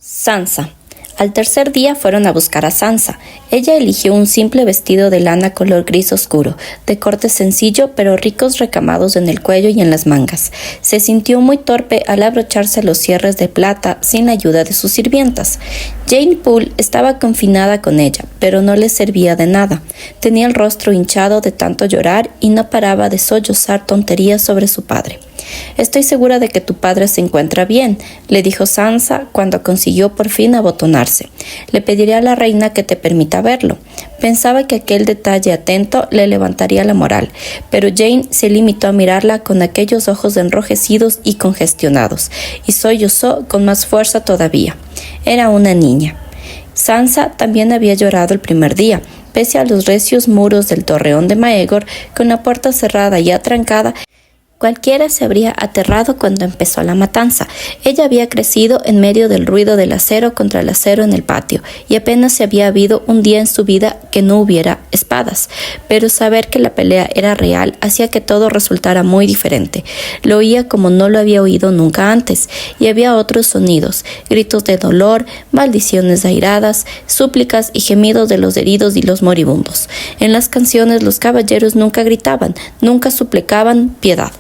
Sansa. Al tercer día fueron a buscar a Sansa. Ella eligió un simple vestido de lana color gris oscuro, de corte sencillo pero ricos recamados en el cuello y en las mangas. Se sintió muy torpe al abrocharse los cierres de plata sin la ayuda de sus sirvientas. Jane Poole estaba confinada con ella, pero no le servía de nada. Tenía el rostro hinchado de tanto llorar y no paraba de sollozar tonterías sobre su padre. «Estoy segura de que tu padre se encuentra bien», le dijo Sansa cuando consiguió por fin abotonarse. «Le pediré a la reina que te permita verlo». Pensaba que aquel detalle atento le levantaría la moral, pero Jane se limitó a mirarla con aquellos ojos enrojecidos y congestionados, y sollozó con más fuerza todavía. Era una niña. Sansa también había llorado el primer día, pese a los recios muros del torreón de Maegor, con la puerta cerrada y atrancada. Cualquiera se habría aterrado cuando empezó la matanza. Ella había crecido en medio del ruido del acero contra el acero en el patio, y apenas se había habido un día en su vida que no hubiera espadas. Pero saber que la pelea era real hacía que todo resultara muy diferente. Lo oía como no lo había oído nunca antes, y había otros sonidos, gritos de dolor, maldiciones airadas, súplicas y gemidos de los heridos y los moribundos. En las canciones los caballeros nunca gritaban, nunca suplicaban piedad.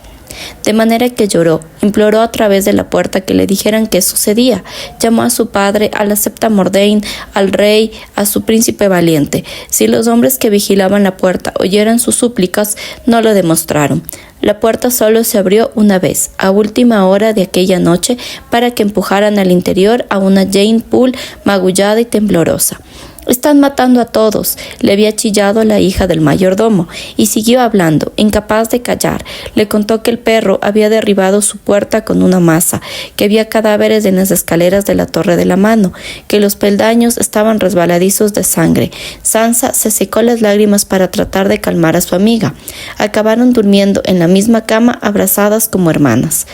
De manera que lloró, imploró a través de la puerta que le dijeran qué sucedía. Llamó a su padre, a la Septa Mordane, al rey, a su príncipe valiente. Si los hombres que vigilaban la puerta oyeran sus súplicas, no lo demostraron. La puerta solo se abrió una vez, a última hora de aquella noche, para que empujaran al interior a una Jane Poole magullada y temblorosa. «Están matando a todos», le había chillado la hija del mayordomo, y siguió hablando, incapaz de callar. Le contó que el perro había derribado su puerta con una maza, que había cadáveres en las escaleras de la Torre de la Mano, que los peldaños estaban resbaladizos de sangre. Sansa se secó las lágrimas para tratar de calmar a su amiga. Acabaron durmiendo en la misma cama, abrazadas como hermanas.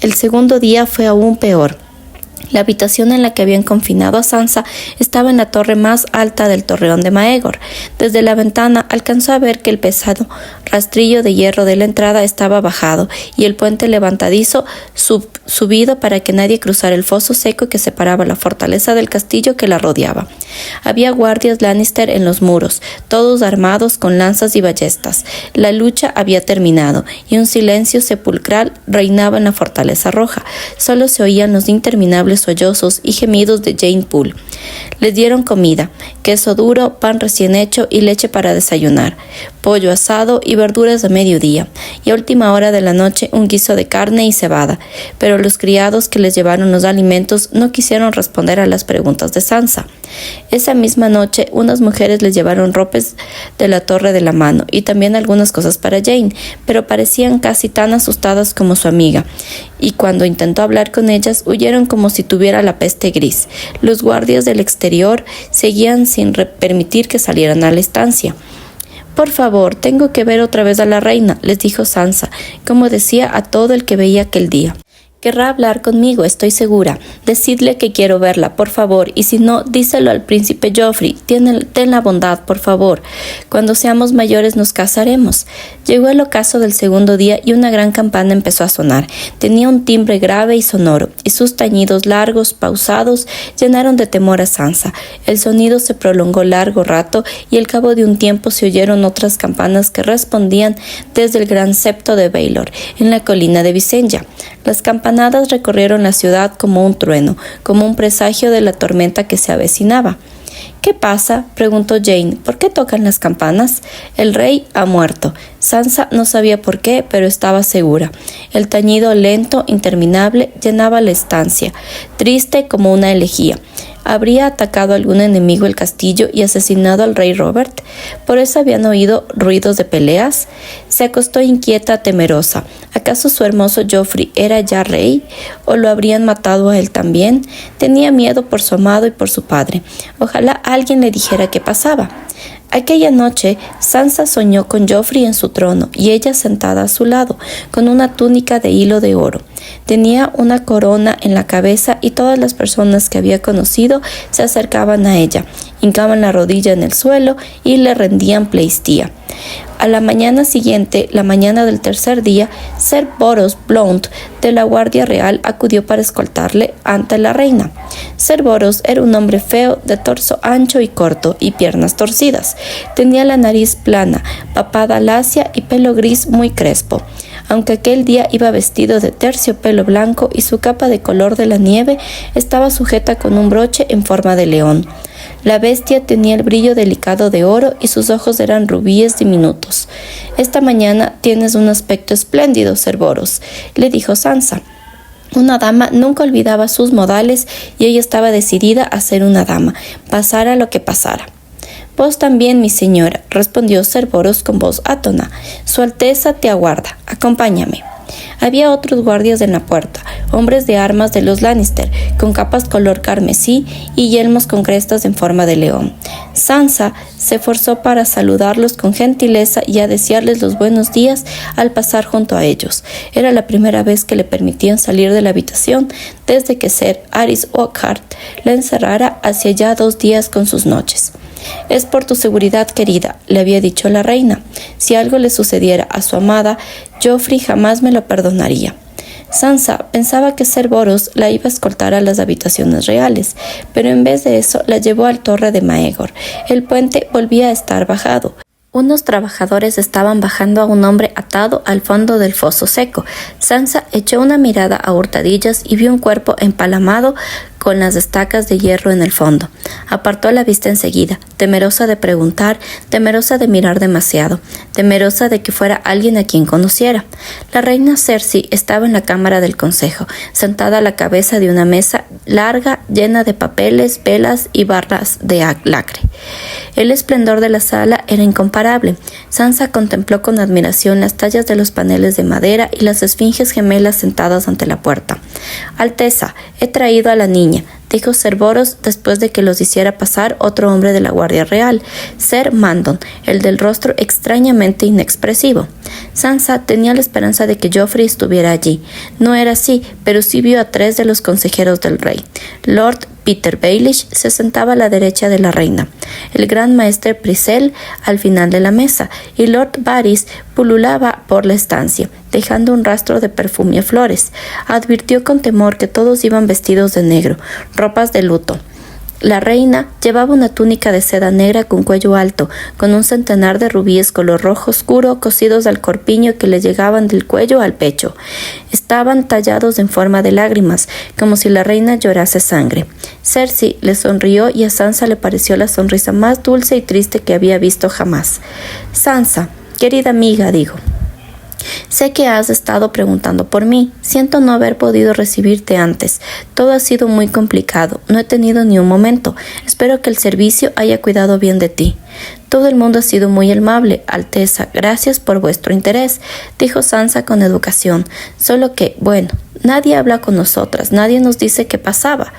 El segundo día fue aún peor. La habitación en la que habían confinado a Sansa estaba en la torre más alta del torreón de Maegor. Desde la ventana alcanzó a ver que el pesado rastrillo de hierro de la entrada estaba bajado y el puente levantadizo subido para que nadie cruzara el foso seco que separaba la fortaleza del castillo que la rodeaba. Había guardias Lannister en los muros, todos armados con lanzas y ballestas. La lucha había terminado y un silencio sepulcral reinaba en la fortaleza roja. Solo se oían los interminables sollozos y gemidos de Jane Poole. Les dieron comida, queso duro, pan recién hecho y leche para desayunar, pollo asado y verduras a mediodía, y a última hora de la noche un guiso de carne y cebada. Pero los criados que les llevaron los alimentos no quisieron responder a las preguntas de Sansa. Esa misma noche unas mujeres les llevaron ropas de la Torre de la Mano y también algunas cosas para Jane, pero parecían casi tan asustadas como su amiga, y cuando intentó hablar con ellas huyeron como si tuviera la peste gris. Los guardias del exterior seguían sin permitir que salieran a la estancia. «Por favor, tengo que ver otra vez a la reina», les dijo Sansa, como decía a todo el que veía aquel día. «Querrá hablar conmigo, estoy segura. Decidle que quiero verla, por favor, y si no, díselo al príncipe Joffrey. Ten la bondad, por favor. Cuando seamos mayores nos casaremos». Llegó el ocaso del segundo día y una gran campana empezó a sonar. Tenía un timbre grave y sonoro, y sus tañidos largos, pausados, llenaron de temor a Sansa. El sonido se prolongó largo rato, y al cabo de un tiempo se oyeron otras campanas que respondían desde el gran septo de Baelor, en la colina de Visenya. Las campanadas recorrieron la ciudad como un trueno, como un presagio de la tormenta que se avecinaba. «¿Qué pasa?», preguntó Jane. «¿Por qué tocan las campanas?» «El rey ha muerto». Sansa no sabía por qué, pero estaba segura. El tañido lento, interminable, llenaba la estancia, triste como una elegía. ¿Habría atacado algún enemigo el castillo y asesinado al rey Robert? ¿Por eso habían oído ruidos de peleas? Se acostó inquieta, temerosa. ¿Acaso su hermoso Joffrey era ya rey? ¿O lo habrían matado a él también? Tenía miedo por su amado y por su padre. Ojalá alguien le dijera qué pasaba. Aquella noche, Sansa soñó con Joffrey en su trono y ella sentada a su lado, con una túnica de hilo de oro. Tenía una corona en la cabeza y todas las personas que había conocido se acercaban a ella, hincaban la rodilla en el suelo y le rendían pleistía. A la mañana siguiente, la mañana del tercer día, Ser Boros Blount de la Guardia Real acudió para escoltarle ante la reina. Cerberus era un hombre feo, de torso ancho y corto y piernas torcidas. Tenía la nariz plana, papada lacia y pelo gris muy crespo. Aunque aquel día iba vestido de terciopelo blanco y su capa de color de la nieve estaba sujeta con un broche en forma de león. La bestia tenía el brillo delicado de oro y sus ojos eran rubíes diminutos. «Esta mañana tienes un aspecto espléndido, Cerberus», le dijo Sansa. Una dama nunca olvidaba sus modales y ella estaba decidida a ser una dama, pasara lo que pasara. «Vos también, mi señora», respondió Cerberus con voz átona. «Su Alteza te aguarda. Acompáñame». Había otros guardias en la puerta, hombres de armas de los Lannister, con capas color carmesí y yelmos con crestas en forma de león. Sansa se esforzó para saludarlos con gentileza y a desearles los buenos días al pasar junto a ellos. Era la primera vez que le permitían salir de la habitación desde que Ser Aris Oakheart la encerrara hacía ya 2 días con sus noches. «Es por tu seguridad, querida», le había dicho la reina. «Si algo le sucediera a su amada, Joffrey jamás me lo perdonaría». Sansa pensaba que Cerberus la iba a escoltar a las habitaciones reales, pero en vez de eso la llevó al Torre de Maegor. El puente volvía a estar bajado. Unos trabajadores estaban bajando a un hombre atado al fondo del foso seco. Sansa echó una mirada a hurtadillas y vio un cuerpo empalamado con las estacas de hierro en el fondo. Apartó la vista enseguida, temerosa de preguntar, temerosa de mirar demasiado, temerosa de que fuera alguien a quien conociera. La reina Cersei estaba en la cámara del consejo, sentada a la cabeza de una mesa larga llena de papeles, velas y barras de lacre. El esplendor de la sala era incomparable. Sansa contempló con admiración las tallas de los paneles de madera y las esfinges gemelas sentadas ante la puerta. «Alteza, he traído a la niña», dijo Cerberus después de que los hiciera pasar otro hombre de la Guardia Real, Ser Mandon, el del rostro extrañamente inexpresivo. Sansa tenía la esperanza de que Joffrey estuviera allí. No era así, pero sí vio a 3 de los consejeros del rey. Lord Peter Baelish se sentaba a la derecha de la reina, el gran maestre Pycelle al final de la mesa, y Lord Varys pululaba por la estancia, dejando un rastro de perfume y flores. Advirtió con temor que todos iban vestidos de negro, ropas de luto. La reina llevaba una túnica de seda negra con cuello alto, con un centenar de rubíes color rojo oscuro cosidos al corpiño que le llegaban del cuello al pecho. Estaban tallados en forma de lágrimas, como si la reina llorase sangre. Cersei le sonrió y a Sansa le pareció la sonrisa más dulce y triste que había visto jamás. «Sansa, querida amiga», dijo. «Sé que has estado preguntando por mí. Siento no haber podido recibirte antes. Todo ha sido muy complicado. No he tenido ni un momento. Espero que el servicio haya cuidado bien de ti». «Todo el mundo ha sido muy amable, Alteza. Gracias por vuestro interés», dijo Sansa con educación. «Solo que, bueno, nadie habla con nosotras. Nadie nos dice qué pasaba».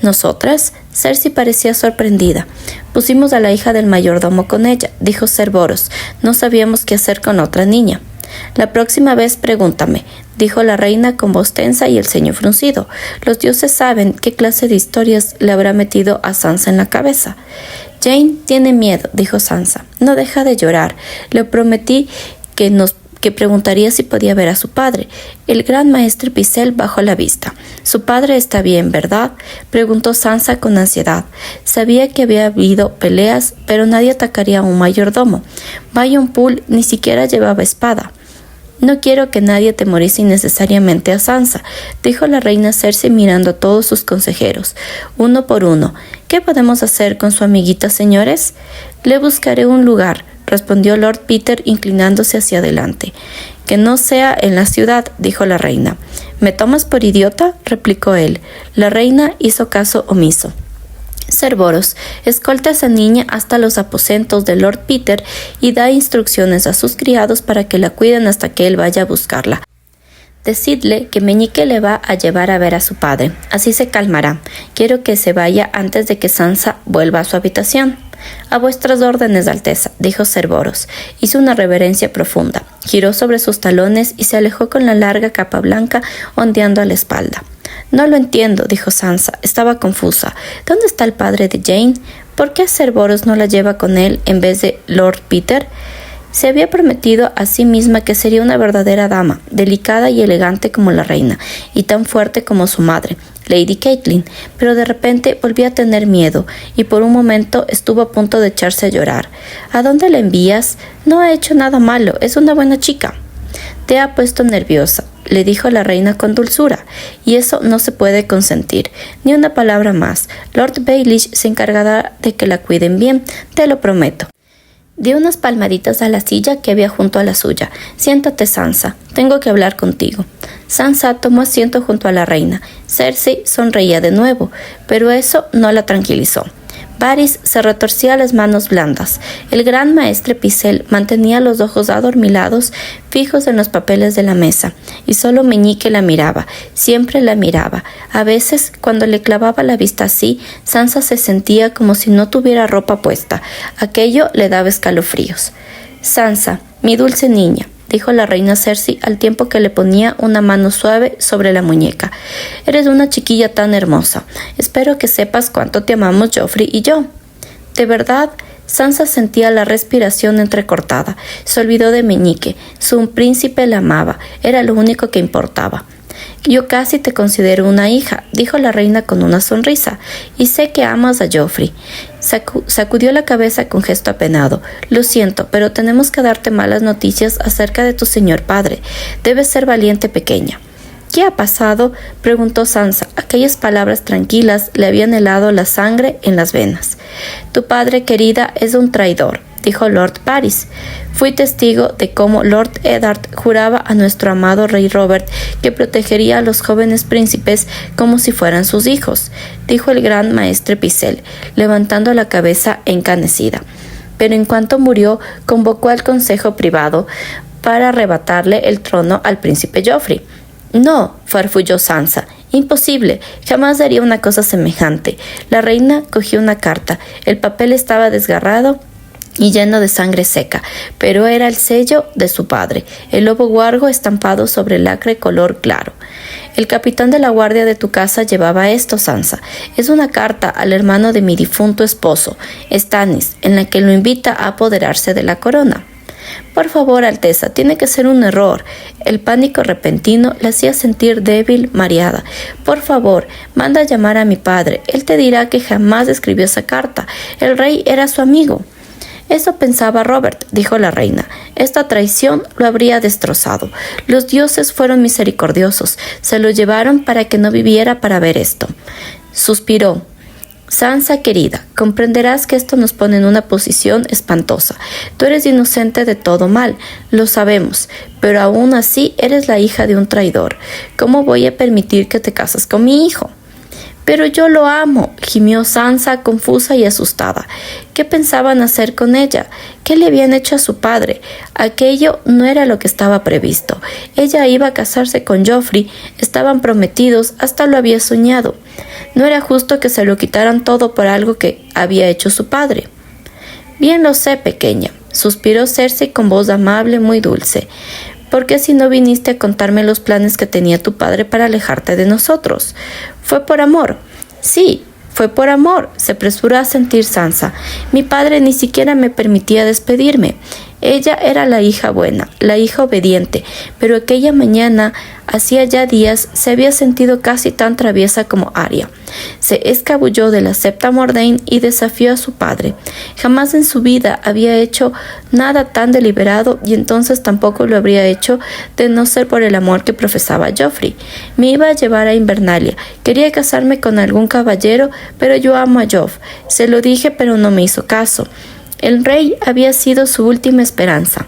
«¿Nosotras?». Cersei parecía sorprendida. «Pusimos a la hija del mayordomo con ella», dijo Cerberus. «No sabíamos qué hacer con otra niña». «La próxima vez pregúntame», dijo la reina con voz tensa y el ceño fruncido. Los dioses saben qué clase de historias le habrá metido a Sansa en la cabeza. «Jane tiene miedo», dijo Sansa. «No deja de llorar. Le prometí que preguntaría si podía ver a su padre». El gran maestre Pycelle bajó la vista. «Su padre está bien, ¿verdad?», preguntó Sansa con ansiedad. Sabía que había habido peleas, pero nadie atacaría a un mayordomo. Bayon Poole ni siquiera llevaba espada. «No quiero que nadie temorice innecesariamente a Sansa», dijo la reina Cersei mirando a todos sus consejeros, uno por uno. «¿Qué podemos hacer con su amiguita, señores?». «Le buscaré un lugar», respondió Lord Peter inclinándose hacia adelante. «Que no sea en la ciudad», dijo la reina. «¿Me tomas por idiota?», replicó él. La reina hizo caso omiso. «Cerberus, escolta a esa niña hasta los aposentos de Lord Peter y da instrucciones a sus criados para que la cuiden hasta que él vaya a buscarla. Decidle que Meñique le va a llevar a ver a su padre. Así se calmará. Quiero que se vaya antes de que Sansa vuelva a su habitación». «A vuestras órdenes, Alteza», dijo Cerberus. Hizo una reverencia profunda, giró sobre sus talones y se alejó con la larga capa blanca ondeando a la espalda. «No lo entiendo», dijo Sansa. Estaba confusa. «¿Dónde está el padre de Jane? ¿Por qué Cerberus no la lleva con él en vez de Lord Peter?» Se había prometido a sí misma que sería una verdadera dama, delicada y elegante como la reina, y tan fuerte como su madre. Lady Catelyn, pero de repente volvió a tener miedo y por un momento estuvo a punto de echarse a llorar. ¿A dónde la envías? No ha hecho nada malo, es una buena chica. Te ha puesto nerviosa, le dijo la reina con dulzura, y eso no se puede consentir. Ni una palabra más. Lord Baelish se encargará de que la cuiden bien, te lo prometo. Dio unas palmaditas a la silla que había junto a la suya. Siéntate, Sansa. Tengo que hablar contigo. Sansa tomó asiento junto a la reina. Cersei sonreía de nuevo, pero eso no la tranquilizó. Varys se retorcía las manos blandas. El gran maestre Pycelle mantenía los ojos adormilados fijos en los papeles de la mesa, y solo Meñique la miraba, siempre la miraba. A veces, cuando le clavaba la vista así, Sansa se sentía como si no tuviera ropa puesta. Aquello le daba escalofríos. Sansa, mi dulce niña, dijo la reina Cersei al tiempo que le ponía una mano suave sobre la muñeca. Eres una chiquilla tan hermosa. Espero que sepas cuánto te amamos Joffrey y yo. ¿De verdad? Sansa sentía la respiración entrecortada. Se olvidó de Meñique. Su príncipe la amaba. Era lo único que importaba. Yo casi te considero una hija, dijo la reina con una sonrisa, y sé que amas a Joffrey. Sacudió la cabeza con gesto apenado. Lo siento, pero tenemos que darte malas noticias acerca de tu señor padre. Debes ser valiente, pequeña. ¿Qué ha pasado?, preguntó Sansa. Aquellas palabras tranquilas le habían helado la sangre en las venas. Tu padre, querida, es un traidor, dijo Lord Varys. Fui testigo de cómo Lord Eddard juraba a nuestro amado rey Robert que protegería a los jóvenes príncipes como si fueran sus hijos, dijo el gran maestre Pycelle, levantando la cabeza encanecida. Pero en cuanto murió, convocó al consejo privado para arrebatarle el trono al príncipe Joffrey. No, farfulló Sansa. Imposible, jamás daría una cosa semejante. La reina cogió una carta. El papel estaba desgarrado y lleno de sangre seca, pero era el sello de su padre, el lobo huargo estampado sobre el acre color claro. El capitán de la guardia de tu casa llevaba esto, Sansa. Es una carta al hermano de mi difunto esposo, Stannis, en la que lo invita a apoderarse de la corona. Por favor, Alteza, tiene que ser un error. El pánico repentino la hacía sentir débil, mareada. Por favor, manda a llamar a mi padre. Él te dirá que jamás escribió esa carta. El rey era su amigo. Eso pensaba Robert, dijo la reina. Esta traición lo habría destrozado. Los dioses fueron misericordiosos. Se lo llevaron para que no viviera para ver esto. Suspiró. Sansa querida, comprenderás que esto nos pone en una posición espantosa. Tú eres inocente de todo mal, lo sabemos, pero aún así eres la hija de un traidor. ¿Cómo voy a permitir que te cases con mi hijo? Pero yo lo amo, gimió Sansa confusa y asustada. ¿Qué pensaban hacer con ella? ¿Qué le habían hecho a su padre? Aquello no era lo que estaba previsto. Ella iba a casarse con Joffrey, estaban prometidos, hasta lo había soñado. No era justo que se lo quitaran todo por algo que había hecho su padre. Bien lo sé, pequeña, suspiró Cersei con voz amable muy dulce. ¿Por qué si no viniste a contarme los planes que tenía tu padre para alejarte de nosotros? ¿Fue por amor? Sí, fue por amor, se apresuró a sentir Sansa. Mi padre ni siquiera me permitía despedirme. Ella era la hija buena, la hija obediente, pero aquella mañana, hacía ya días, se había sentido casi tan traviesa como Arya. Se escabulló de la septa Mordane y desafió a su padre. Jamás en su vida había hecho nada tan deliberado y entonces tampoco lo habría hecho de no ser por el amor que profesaba Joffrey. Me iba a llevar a Invernalia. Quería casarme con algún caballero, pero yo amo a Joff. Se lo dije, pero no me hizo caso. El rey había sido su última esperanza.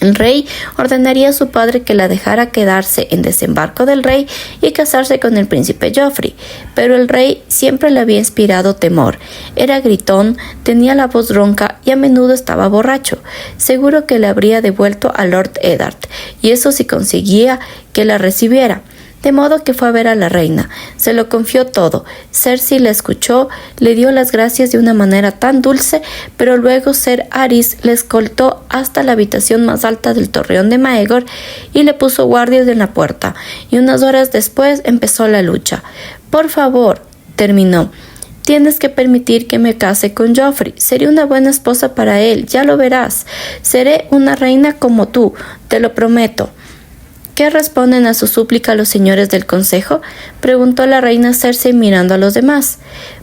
El rey ordenaría a su padre que la dejara quedarse en Desembarco del Rey y casarse con el príncipe Joffrey, pero el rey siempre le había inspirado temor. Era gritón, tenía la voz ronca y a menudo estaba borracho. Seguro que le habría devuelto a Lord Eddard, y eso si conseguía que la recibiera. De modo que fue a ver a la reina. Se lo confió todo. Cersei la escuchó, le dio las gracias de una manera tan dulce, pero luego Ser Aris le escoltó hasta la habitación más alta del torreón de Maegor y le puso guardias en la puerta, y unas horas después empezó la lucha. Por favor, terminó. Tienes que permitir que me case con Joffrey. Seré una buena esposa para él, ya lo verás. Seré una reina como tú, te lo prometo. ¿Qué responden a su súplica los señores del consejo?, preguntó la reina Cersei mirando a los demás.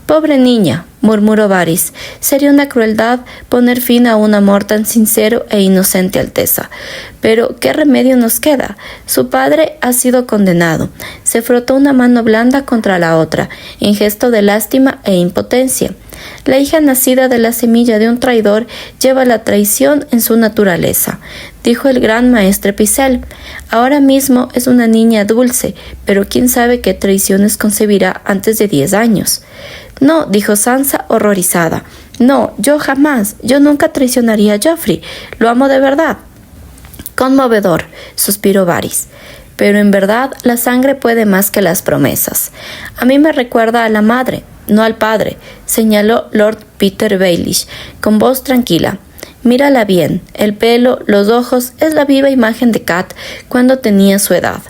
Pobre niña, murmuró Varys, sería una crueldad poner fin a un amor tan sincero e inocente, Alteza. Pero, ¿qué remedio nos queda? Su padre ha sido condenado. Se frotó una mano blanda contra la otra, en gesto de lástima e impotencia. La hija nacida de la semilla de un traidor lleva la traición en su naturaleza, dijo el gran maestre Pycelle. Ahora mismo es una niña dulce, pero quién sabe qué traiciones concebirá antes de 10 años. No, dijo Sansa horrorizada. No, yo jamás, yo nunca traicionaría a Joffrey. Lo amo de verdad. Conmovedor, suspiró Varys. Pero en verdad la sangre puede más que las promesas. A mí me recuerda a la madre, no al padre, señaló Lord Peter Baelish, con voz tranquila. Mírala bien, el pelo, los ojos, es la viva imagen de Kat cuando tenía su edad.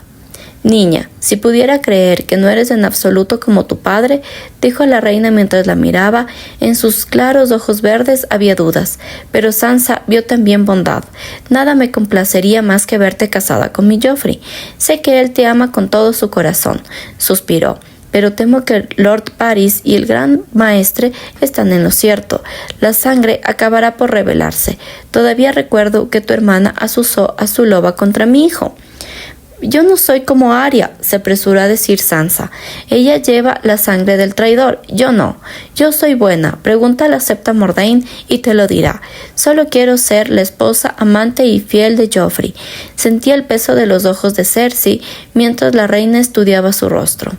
Niña, si pudiera creer que no eres en absoluto como tu padre, dijo la reina mientras la miraba, en sus claros ojos verdes había dudas, pero Sansa vio también bondad. Nada me complacería más que verte casada con mi Joffrey. Sé que él te ama con todo su corazón, suspiró. Pero temo que Lord Varys y el gran maestre están en lo cierto. La sangre acabará por revelarse. Todavía recuerdo que tu hermana azuzó a su loba contra mi hijo. Yo no soy como Arya, se apresuró a decir Sansa. Ella lleva la sangre del traidor, yo no. Yo soy buena, pregúntale a Septa Mordane y te lo dirá. Solo quiero ser la esposa, amante y fiel de Joffrey. Sentía el peso de los ojos de Cersei mientras la reina estudiaba su rostro.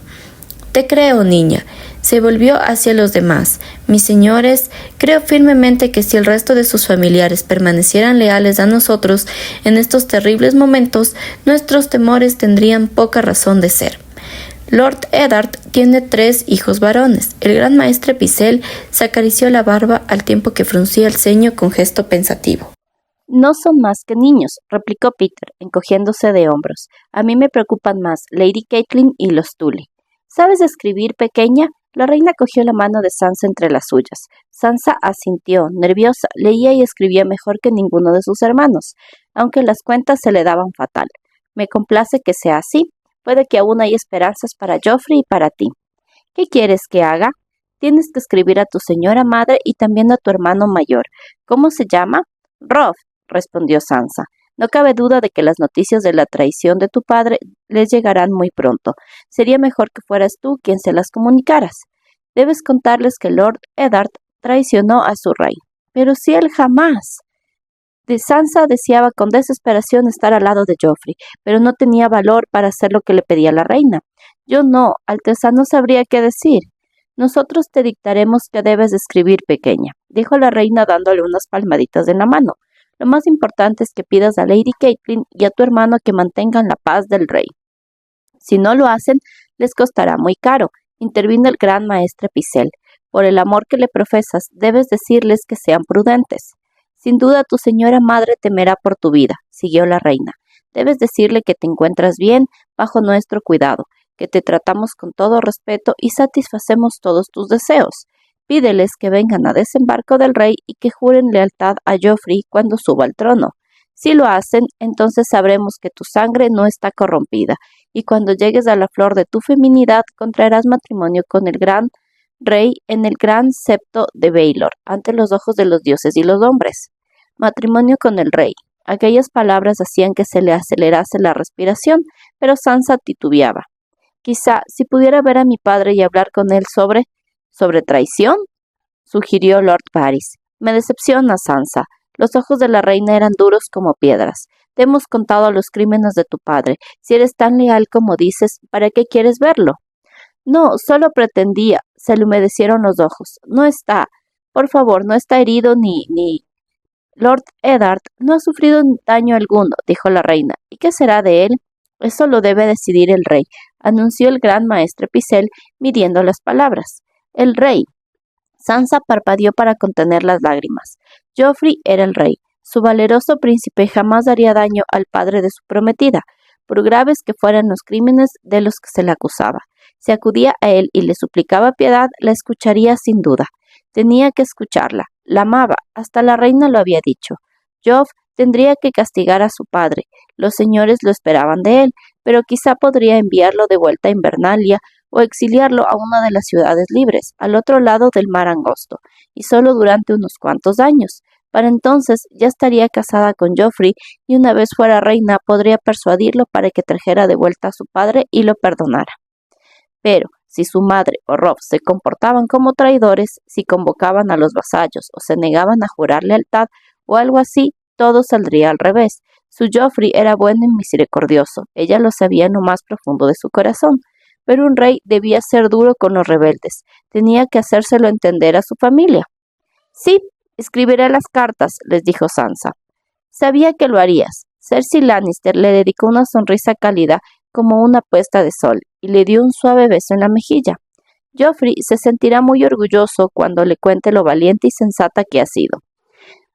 Te creo, niña. Se volvió hacia los demás. Mis señores, creo firmemente que si el resto de sus familiares permanecieran leales a nosotros en estos terribles momentos, nuestros temores tendrían poca razón de ser. Lord Eddard tiene 3 hijos varones. El gran maestre Pycelle se acarició la barba al tiempo que fruncía el ceño con gesto pensativo. No son más que niños, replicó Peter, encogiéndose de hombros. A mí me preocupan más Lady Catelyn y los Tully. ¿Sabes escribir, pequeña? La reina cogió la mano de Sansa entre las suyas. Sansa asintió, nerviosa, leía y escribía mejor que ninguno de sus hermanos, aunque las cuentas se le daban fatal. Me complace que sea así. Puede que aún hay esperanzas para Joffrey y para ti. ¿Qué quieres que haga? Tienes que escribir a tu señora madre y también a tu hermano mayor. ¿Cómo se llama? Robb, respondió Sansa. No cabe duda de que las noticias de la traición de tu padre les llegarán muy pronto. Sería mejor que fueras tú quien se las comunicaras. Debes contarles que Lord Eddard traicionó a su rey. Pero si él jamás. Sansa deseaba con desesperación estar al lado de Joffrey, pero no tenía valor para hacer lo que le pedía la reina. Yo no, Alteza, no sabría qué decir. Nosotros te dictaremos qué debes escribir, pequeña, dijo la reina dándole unas palmaditas en la mano. Lo más importante es que pidas a Lady Catelyn y a tu hermano que mantengan la paz del rey. Si no lo hacen, les costará muy caro, intervino el gran maestre Pycelle. Por el amor que le profesas, debes decirles que sean prudentes. Sin duda tu señora madre temerá por tu vida, siguió la reina. Debes decirle que te encuentras bien bajo nuestro cuidado, que te tratamos con todo respeto y satisfacemos todos tus deseos. Pídeles que vengan a desembarco del rey y que juren lealtad a Joffrey cuando suba al trono. Si lo hacen, entonces sabremos que tu sangre no está corrompida, y cuando llegues a la flor de tu feminidad, contraerás matrimonio con el gran rey en el gran septo de Baelor, ante los ojos de los dioses y los hombres. Matrimonio con el rey. Aquellas palabras hacían que se le acelerase la respiración, pero Sansa titubeaba. Quizá, si pudiera ver a mi padre y hablar con él sobre traición, sugirió Lord Varys. Me decepciona, Sansa. Los ojos de la reina eran duros como piedras. Te hemos contado los crímenes de tu padre. Si eres tan leal como dices, ¿para qué quieres verlo? No, solo pretendía. Se le humedecieron los ojos. No está. Por favor, no está herido ni... Lord Eddard no ha sufrido daño alguno, dijo la reina. ¿Y qué será de él? Eso lo debe decidir el rey, anunció el gran maestre Pycelle, midiendo las palabras. El rey. Sansa parpadeó para contener las lágrimas. Joffrey era el rey. Su valeroso príncipe jamás daría daño al padre de su prometida, por graves que fueran los crímenes de los que se le acusaba. Si acudía a él y le suplicaba piedad, la escucharía sin duda. Tenía que escucharla. La amaba, hasta la reina lo había dicho. Joff tendría que castigar a su padre. Los señores lo esperaban de él, pero quizá podría enviarlo de vuelta a Invernalia o exiliarlo a una de las ciudades libres, al otro lado del mar angosto, y solo durante unos cuantos años. Para entonces ya estaría casada con Joffrey y una vez fuera reina podría persuadirlo para que trajera de vuelta a su padre y lo perdonara. Pero si su madre o Robb se comportaban como traidores, si convocaban a los vasallos o se negaban a jurar lealtad o algo así, todo saldría al revés. Su Joffrey era bueno y misericordioso, ella lo sabía en lo más profundo de su corazón, pero un rey debía ser duro con los rebeldes, tenía que hacérselo entender a su familia. Sí, escribiré las cartas, les dijo Sansa. Sabía que lo harías. Cersei Lannister le dedicó una sonrisa cálida como una puesta de sol y le dio un suave beso en la mejilla. Joffrey se sentirá muy orgulloso cuando le cuente lo valiente y sensata que ha sido.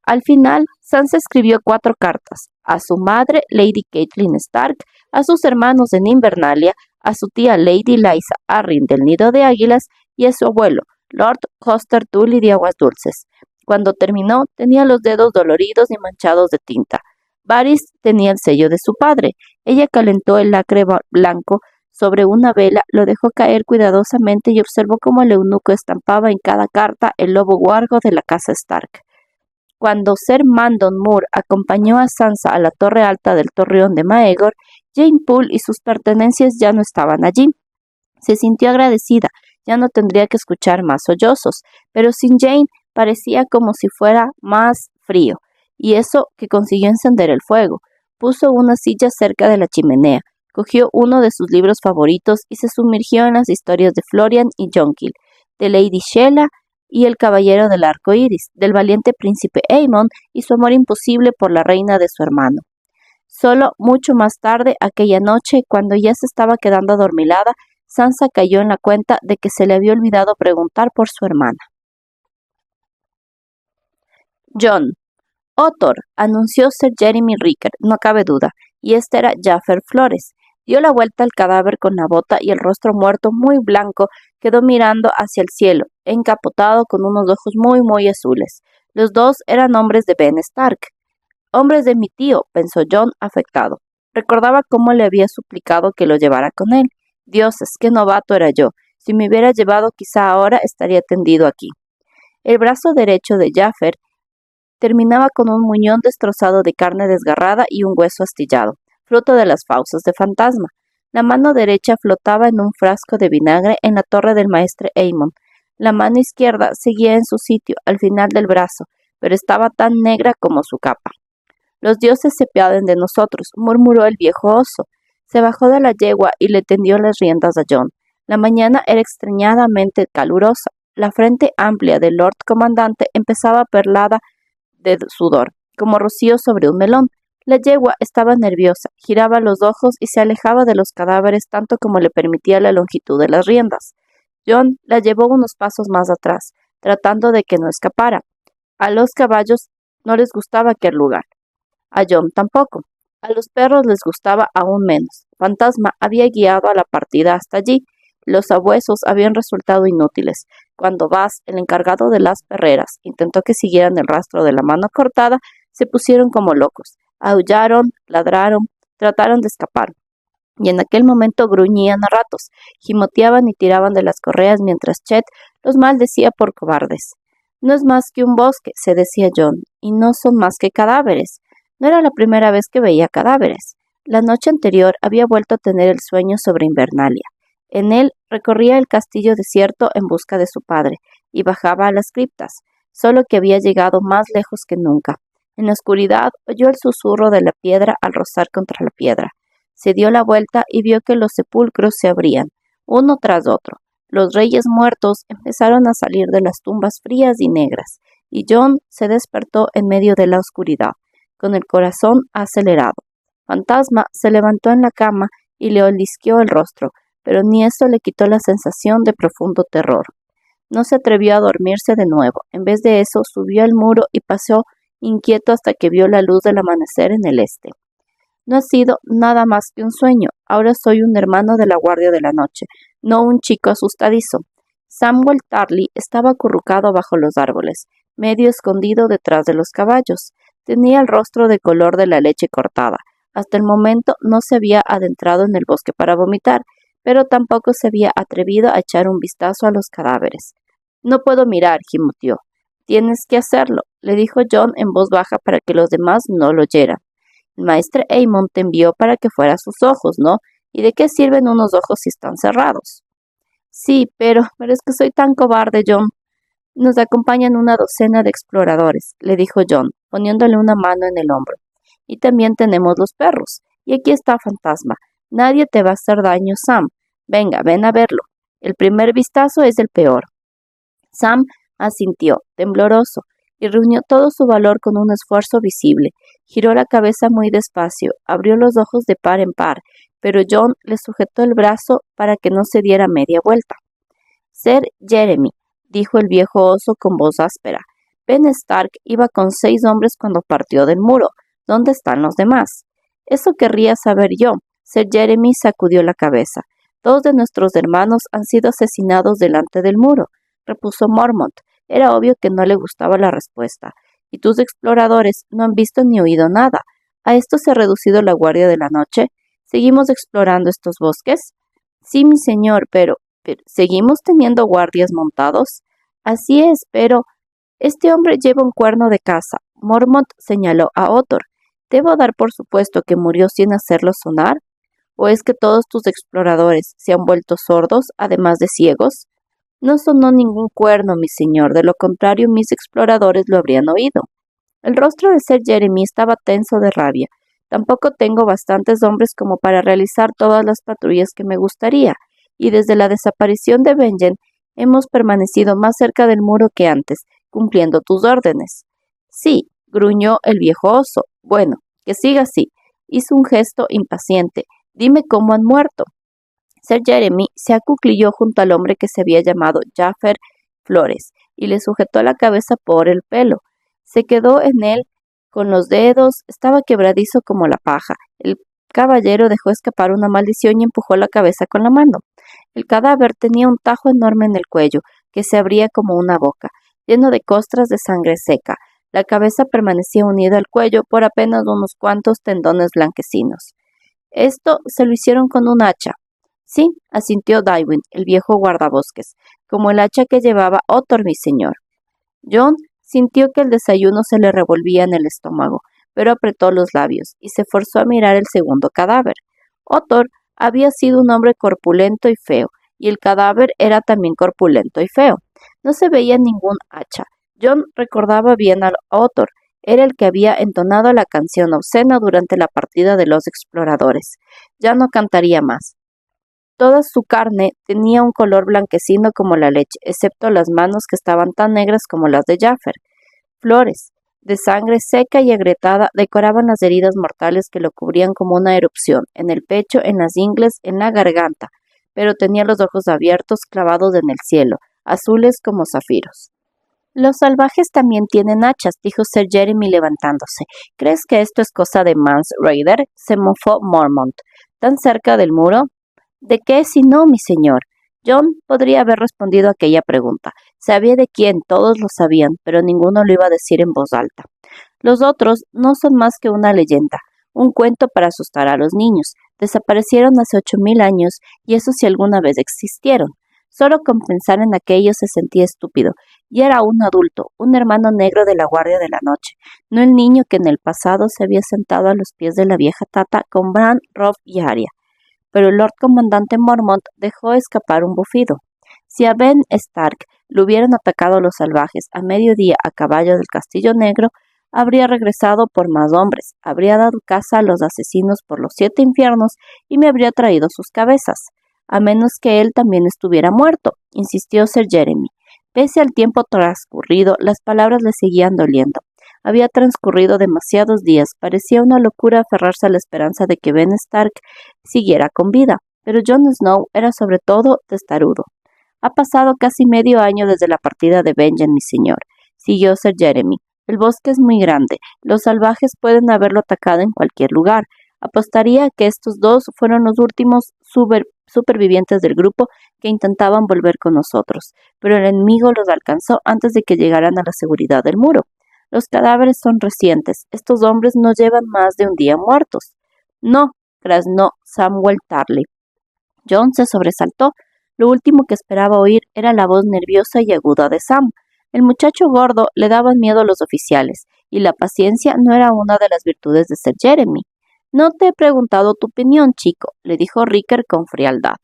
Al final, Sansa escribió 4 cartas, a su madre, Lady Catelyn Stark, a sus hermanos en Invernalia, a su tía Lady Lysa Arryn del Nido de Águilas y a su abuelo, Lord Hoster Tully de Aguas Dulces. Cuando terminó, tenía los dedos doloridos y manchados de tinta. Varys tenía el sello de su padre. Ella calentó el lacre blanco sobre una vela, lo dejó caer cuidadosamente y observó cómo el eunuco estampaba en cada carta el lobo huargo de la casa Stark. Cuando Ser Mandon Moore acompañó a Sansa a la torre alta del torreón de Maegor, Jane Poole y sus pertenencias ya no estaban allí. Se sintió agradecida, ya no tendría que escuchar más sollozos, pero sin Jane parecía como si fuera más frío, y eso que consiguió encender el fuego. Puso una silla cerca de la chimenea, cogió uno de sus libros favoritos y se sumergió en las historias de Florian y Jonquil, de Lady Shela y el Caballero del Arco Iris, del valiente príncipe Aemon y su amor imposible por la reina de su hermano. Solo mucho más tarde, aquella noche, cuando ya se estaba quedando adormilada, Sansa cayó en la cuenta de que se le había olvidado preguntar por su hermana. Jon. Otor, anunció Sir Jeremy Ricker, no cabe duda, y este era Jaffer Flores. Dio la vuelta al cadáver con la bota y el rostro muerto muy blanco quedó mirando hacia el cielo, encapotado con unos ojos muy azules. Los dos eran hombres de Ben Stark. Hombres de mi tío, pensó Jon afectado. Recordaba cómo le había suplicado que lo llevara con él. Dioses, qué novato era yo. Si me hubiera llevado quizá ahora estaría tendido aquí. El brazo derecho de Jaffer terminaba con un muñón destrozado de carne desgarrada y un hueso astillado, fruto de las fauces de fantasma. La mano derecha flotaba en un frasco de vinagre en la torre del maestre Aemon. La mano izquierda seguía en su sitio, al final del brazo, pero estaba tan negra como su capa. Los dioses se piaden de nosotros, murmuró el viejo oso. Se bajó de la yegua y le tendió las riendas a Jon. La mañana era extrañadamente calurosa. La frente amplia del Lord Comandante empezaba perlada de sudor, como rocío sobre un melón. La yegua estaba nerviosa, giraba los ojos y se alejaba de los cadáveres tanto como le permitía la longitud de las riendas. Jon la llevó unos pasos más atrás, tratando de que no escapara. A los caballos no les gustaba aquel lugar. A Jon tampoco. A los perros les gustaba aún menos. Fantasma había guiado a la partida hasta allí. Los sabuesos habían resultado inútiles. Cuando Bas, el encargado de las perreras, intentó que siguieran el rastro de la mano cortada, se pusieron como locos. Aullaron, ladraron, trataron de escapar. Y en aquel momento gruñían a ratos, gimoteaban y tiraban de las correas mientras Chet los maldecía por cobardes. No es más que un bosque, se decía Jon, y no son más que cadáveres. No era la primera vez que veía cadáveres. La noche anterior había vuelto a tener el sueño sobre Invernalia. En él recorría el castillo desierto en busca de su padre y bajaba a las criptas, solo que había llegado más lejos que nunca. En la oscuridad oyó el susurro de la piedra al rozar contra la piedra. Se dio la vuelta y vio que los sepulcros se abrían, uno tras otro. Los reyes muertos empezaron a salir de las tumbas frías y negras, y Jon se despertó en medio de la oscuridad, con el corazón acelerado. Fantasma se levantó en la cama y le olisqueó el rostro, pero ni eso le quitó la sensación de profundo terror. No se atrevió a dormirse de nuevo. En vez de eso, subió al muro y paseó inquieto hasta que vio la luz del amanecer en el este. No ha sido nada más que un sueño. Ahora soy un hermano de la Guardia de la Noche, no un chico asustadizo. Samwell Tarly estaba acurrucado bajo los árboles, medio escondido detrás de los caballos. Tenía el rostro de color de la leche cortada, Hasta el momento no se había adentrado en el bosque para vomitar, pero tampoco se había atrevido a echar un vistazo a los cadáveres. No puedo mirar, gimoteó. Tienes que hacerlo, le dijo John en voz baja para que los demás no lo oyeran. El maestre Amon te envió para que fuera a sus ojos, ¿no? ¿Y de qué sirven unos ojos si están cerrados? Sí, pero es que soy tan cobarde, John. Nos acompañan una docena de exploradores, le dijo John, poniéndole una mano en el hombro. Y también tenemos los perros. Y aquí está Fantasma. Nadie te va a hacer daño, Sam. Venga, ven a verlo. El primer vistazo es el peor. Sam asintió, tembloroso, y reunió todo su valor con un esfuerzo visible. Giró la cabeza muy despacio, abrió los ojos de par en par, pero John le sujetó el brazo para que no se diera media vuelta. Ser Jeremy, dijo el viejo oso con voz áspera. Ben Stark iba con 6 hombres cuando partió del muro. ¿Dónde están los demás? Eso querría saber yo. Ser Jeremy sacudió la cabeza. 2 de nuestros hermanos han sido asesinados delante del muro, repuso Mormont. Era obvio que no le gustaba la respuesta. Y tus exploradores no han visto ni oído nada. ¿A esto se ha reducido la guardia de la noche? ¿Seguimos explorando estos bosques? Sí, mi señor, pero ¿seguimos teniendo guardias montados? Así es, pero este hombre lleva un cuerno de caza. Mormont señaló a Othor. ¿Debo dar por supuesto que murió sin hacerlo sonar? ¿O es que todos tus exploradores se han vuelto sordos, además de ciegos? No sonó ningún cuerno, mi señor, de lo contrario mis exploradores lo habrían oído. El rostro de Sir Jeremy estaba tenso de rabia. Tampoco tengo bastantes hombres como para realizar todas las patrullas que me gustaría, y desde la desaparición de Benjen hemos permanecido más cerca del muro que antes, cumpliendo tus órdenes. Sí, gruñó el viejo oso. Bueno, que siga así. Hizo un gesto impaciente. Dime cómo han muerto. Sir Jeremy se acuclilló junto al hombre que se había llamado Jaffer Flores y le sujetó la cabeza por el pelo. Se quedó en él con los dedos, estaba quebradizo como la paja. El caballero dejó escapar una maldición y empujó la cabeza con la mano. El cadáver tenía un tajo enorme en el cuello, que se abría como una boca, lleno de costras de sangre seca. La cabeza permanecía unida al cuello por apenas unos cuantos tendones blanquecinos. Esto se lo hicieron con un hacha. Sí, asintió Dywin, el viejo guardabosques, como el hacha que llevaba Othor, mi señor. John sintió que el desayuno se le revolvía en el estómago, pero apretó los labios y se forzó a mirar el segundo cadáver. Othor había sido un hombre corpulento y feo, y el cadáver era también corpulento y feo. No se veía ningún hacha. John recordaba bien a Othor. Era el que había entonado la canción obscena durante la partida de los exploradores. Ya no cantaría más. Toda su carne tenía un color blanquecino como la leche, excepto las manos que estaban tan negras como las de Jaffer. Flores de sangre seca y agrietada decoraban las heridas mortales que lo cubrían como una erupción, en el pecho, en las ingles, en la garganta, pero tenía los ojos abiertos, clavados en el cielo, azules como zafiros. Los salvajes también tienen hachas, dijo Sir Jeremy levantándose. ¿Crees que esto es cosa de Mance Rayder? Se mofó Mormont. ¿Tan cerca del muro? ¿De qué si no, mi señor? John podría haber respondido a aquella pregunta. Sabía de quién, todos lo sabían, pero ninguno lo iba a decir en voz alta. Los otros no son más que una leyenda, un cuento para asustar a los niños. Desaparecieron hace 8000 años, y eso si alguna vez existieron. Solo con pensar en aquello se sentía estúpido, y era un adulto, un hermano negro de la guardia de la noche, no el niño que en el pasado se había sentado a los pies de la vieja Tata con Bran, Robb y Arya. Pero el Lord Comandante Mormont dejó escapar un bufido. Si a Ben Stark lo hubieran atacado los salvajes a mediodía a caballo del Castillo Negro, habría regresado por más hombres, habría dado caza a los asesinos por los 7 infiernos y me habría traído sus cabezas. A menos que él también estuviera muerto, insistió Sir Jeremy. Pese al tiempo transcurrido, las palabras le seguían doliendo. Había transcurrido demasiados días, parecía una locura aferrarse a la esperanza de que Ben Stark siguiera con vida, pero Jon Snow era sobre todo testarudo. Ha pasado casi medio año desde la partida de Benjen, mi señor, siguió Sir Jeremy. El bosque es muy grande, los salvajes pueden haberlo atacado en cualquier lugar. Apostaría que estos 2 fueron los últimos supervivientes del grupo que intentaban volver con nosotros, pero el enemigo los alcanzó antes de que llegaran a la seguridad del muro. Los cadáveres son recientes. Estos hombres no llevan más de un día muertos. No, graznó Samuel Tarly. John se sobresaltó. Lo último que esperaba oír era la voz nerviosa y aguda de Sam. El muchacho gordo le daban miedo a los oficiales, y la paciencia no era una de las virtudes de Sir Jeremy. No te he preguntado tu opinión, chico, le dijo Ricker con frialdad.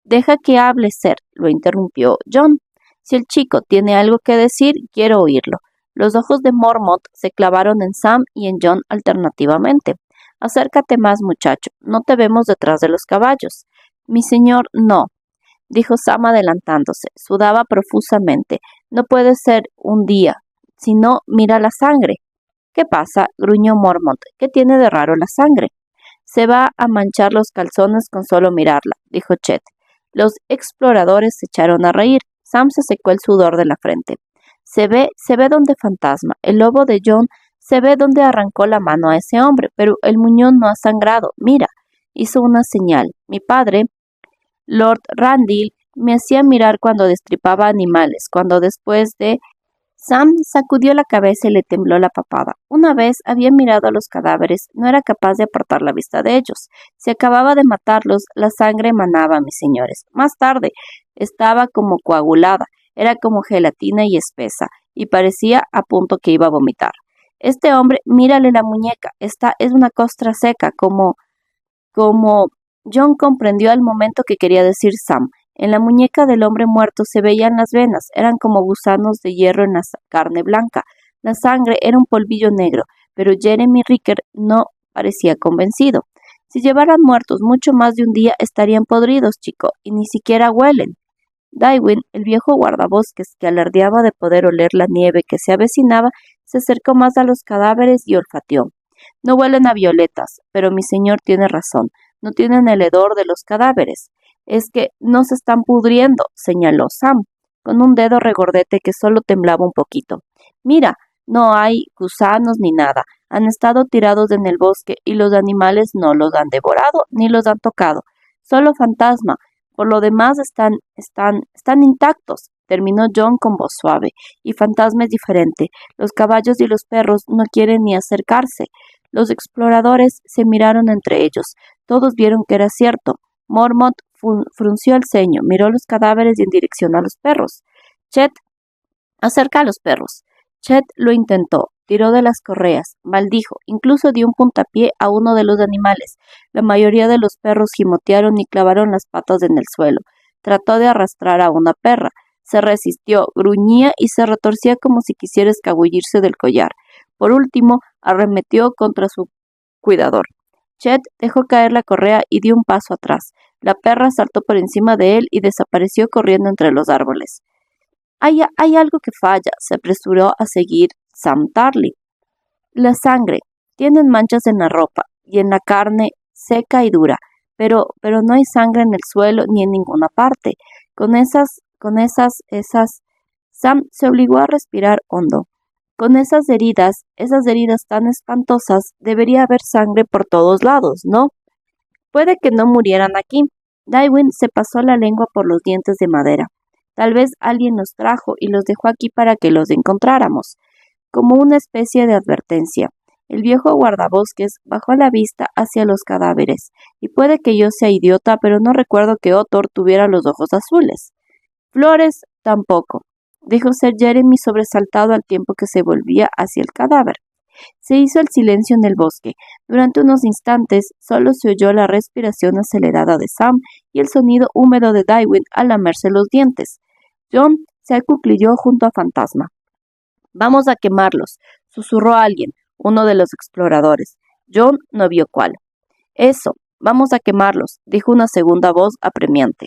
Deja que hable, Sir, lo interrumpió John. Si el chico tiene algo que decir, quiero oírlo. Los ojos de Mormont se clavaron en Sam y en John alternativamente. Acércate más, muchacho. No te vemos detrás de los caballos. Mi señor, no, dijo Sam adelantándose. Sudaba profusamente. No puede ser un día. Si no, mira la sangre. ¿Qué pasa? Gruñó Mormont. ¿Qué tiene de raro la sangre? Se va a manchar los calzones con solo mirarla, dijo Chet. Los exploradores se echaron a reír. Sam se secó el sudor de la frente. Se ve donde fantasma. El lobo de John se ve donde arrancó la mano a ese hombre, pero el muñón no ha sangrado. Mira, hizo una señal. Mi padre, Lord Randall, me hacía mirar cuando destripaba animales, cuando después de... Sam sacudió la cabeza y le tembló la papada. Una vez había mirado a los cadáveres, no era capaz de apartar la vista de ellos. Se acababa de matarlos, la sangre emanaba, mis señores. Más tarde, estaba como coagulada, era como gelatina y espesa, y parecía a punto que iba a vomitar. Este hombre, mírale la muñeca, esta es una costra seca, como... John comprendió al momento que quería decir Sam. En la muñeca del hombre muerto se veían las venas, eran como gusanos de hierro en la carne blanca. La sangre era un polvillo negro, pero Jeremy Ricker no parecía convencido. Si llevaran muertos mucho más de un día estarían podridos, chico, y ni siquiera huelen. Dywin, el viejo guardabosques que alardeaba de poder oler la nieve que se avecinaba, se acercó más a los cadáveres y olfateó. No huelen a violetas, pero mi señor tiene razón, no tienen el hedor de los cadáveres. Es que no se están pudriendo, señaló Sam, con un dedo regordete que solo temblaba un poquito. Mira, no hay gusanos ni nada. Han estado tirados en el bosque y los animales no los han devorado ni los han tocado. Solo fantasma. Por lo demás están intactos, terminó John con voz suave. Y fantasma es diferente. Los caballos y los perros no quieren ni acercarse. Los exploradores se miraron entre ellos. Todos vieron que era cierto. Mormont frunció el ceño, miró los cadáveres y en dirección a los perros. Chet, acerca a los perros. Chet lo intentó, tiró de las correas, maldijo, incluso dio un puntapié a uno de los animales. La mayoría de los perros gimotearon y clavaron las patas en el suelo. Trató de arrastrar a una perra. Se resistió, gruñía y se retorcía como si quisiera escabullirse del collar. Por último, arremetió contra su cuidador. Chet dejó caer la correa y dio un paso atrás. La perra saltó por encima de él y desapareció corriendo entre los árboles. Hay algo que falla, se apresuró a seguir Sam Tarly. La sangre. Tienen manchas en la ropa y en la carne seca y dura, pero no hay sangre en el suelo ni en ninguna parte. Sam se obligó a respirar hondo. Con esas heridas tan espantosas, debería haber sangre por todos lados, ¿no? Puede que no murieran aquí. Dywin se pasó la lengua por los dientes de madera. Tal vez alguien los trajo y los dejó aquí para que los encontráramos, como una especie de advertencia. El viejo guardabosques bajó la vista hacia los cadáveres, y puede que yo sea idiota, pero no recuerdo que Othor tuviera los ojos azules. Flores tampoco, dijo Sir Jeremy sobresaltado al tiempo que se volvía hacia el cadáver. Se hizo el silencio en el bosque. Durante unos instantes solo se oyó la respiración acelerada de Sam y el sonido húmedo de Dywin al lamerse los dientes. John se acuclilló junto a Fantasma. «Vamos a quemarlos», susurró alguien, uno de los exploradores. John no vio cuál. «Eso, vamos a quemarlos», dijo una segunda voz apremiante.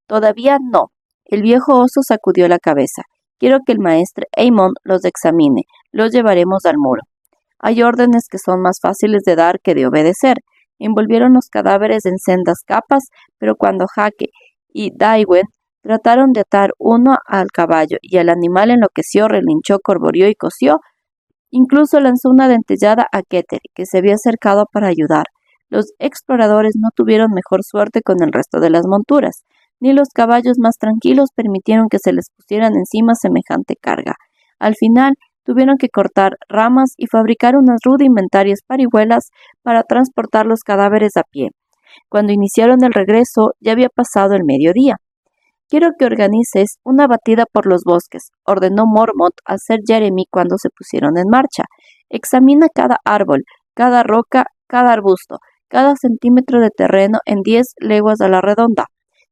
«Todavía no». El viejo oso sacudió la cabeza. «Quiero que el maestre Aemon los examine. Los llevaremos al muro». Hay órdenes que son más fáciles de dar que de obedecer. Envolvieron los cadáveres en sendas capas, pero cuando Hake y Dywin trataron de atar uno al caballo y el animal enloqueció, relinchó, corboreó y cosió, incluso lanzó una dentellada a Keter, que se había acercado para ayudar. Los exploradores no tuvieron mejor suerte con el resto de las monturas, ni los caballos más tranquilos permitieron que se les pusieran encima semejante carga. Al final, Tuvieron que cortar ramas y fabricar unas rudimentarias parihuelas para transportar los cadáveres a pie. Cuando iniciaron el regreso, ya había pasado el mediodía. «Quiero que organices una batida por los bosques», ordenó Mormont a Sir Jeremy cuando se pusieron en marcha. «Examina cada árbol, cada roca, cada arbusto, cada centímetro de terreno en 10 leguas a la redonda.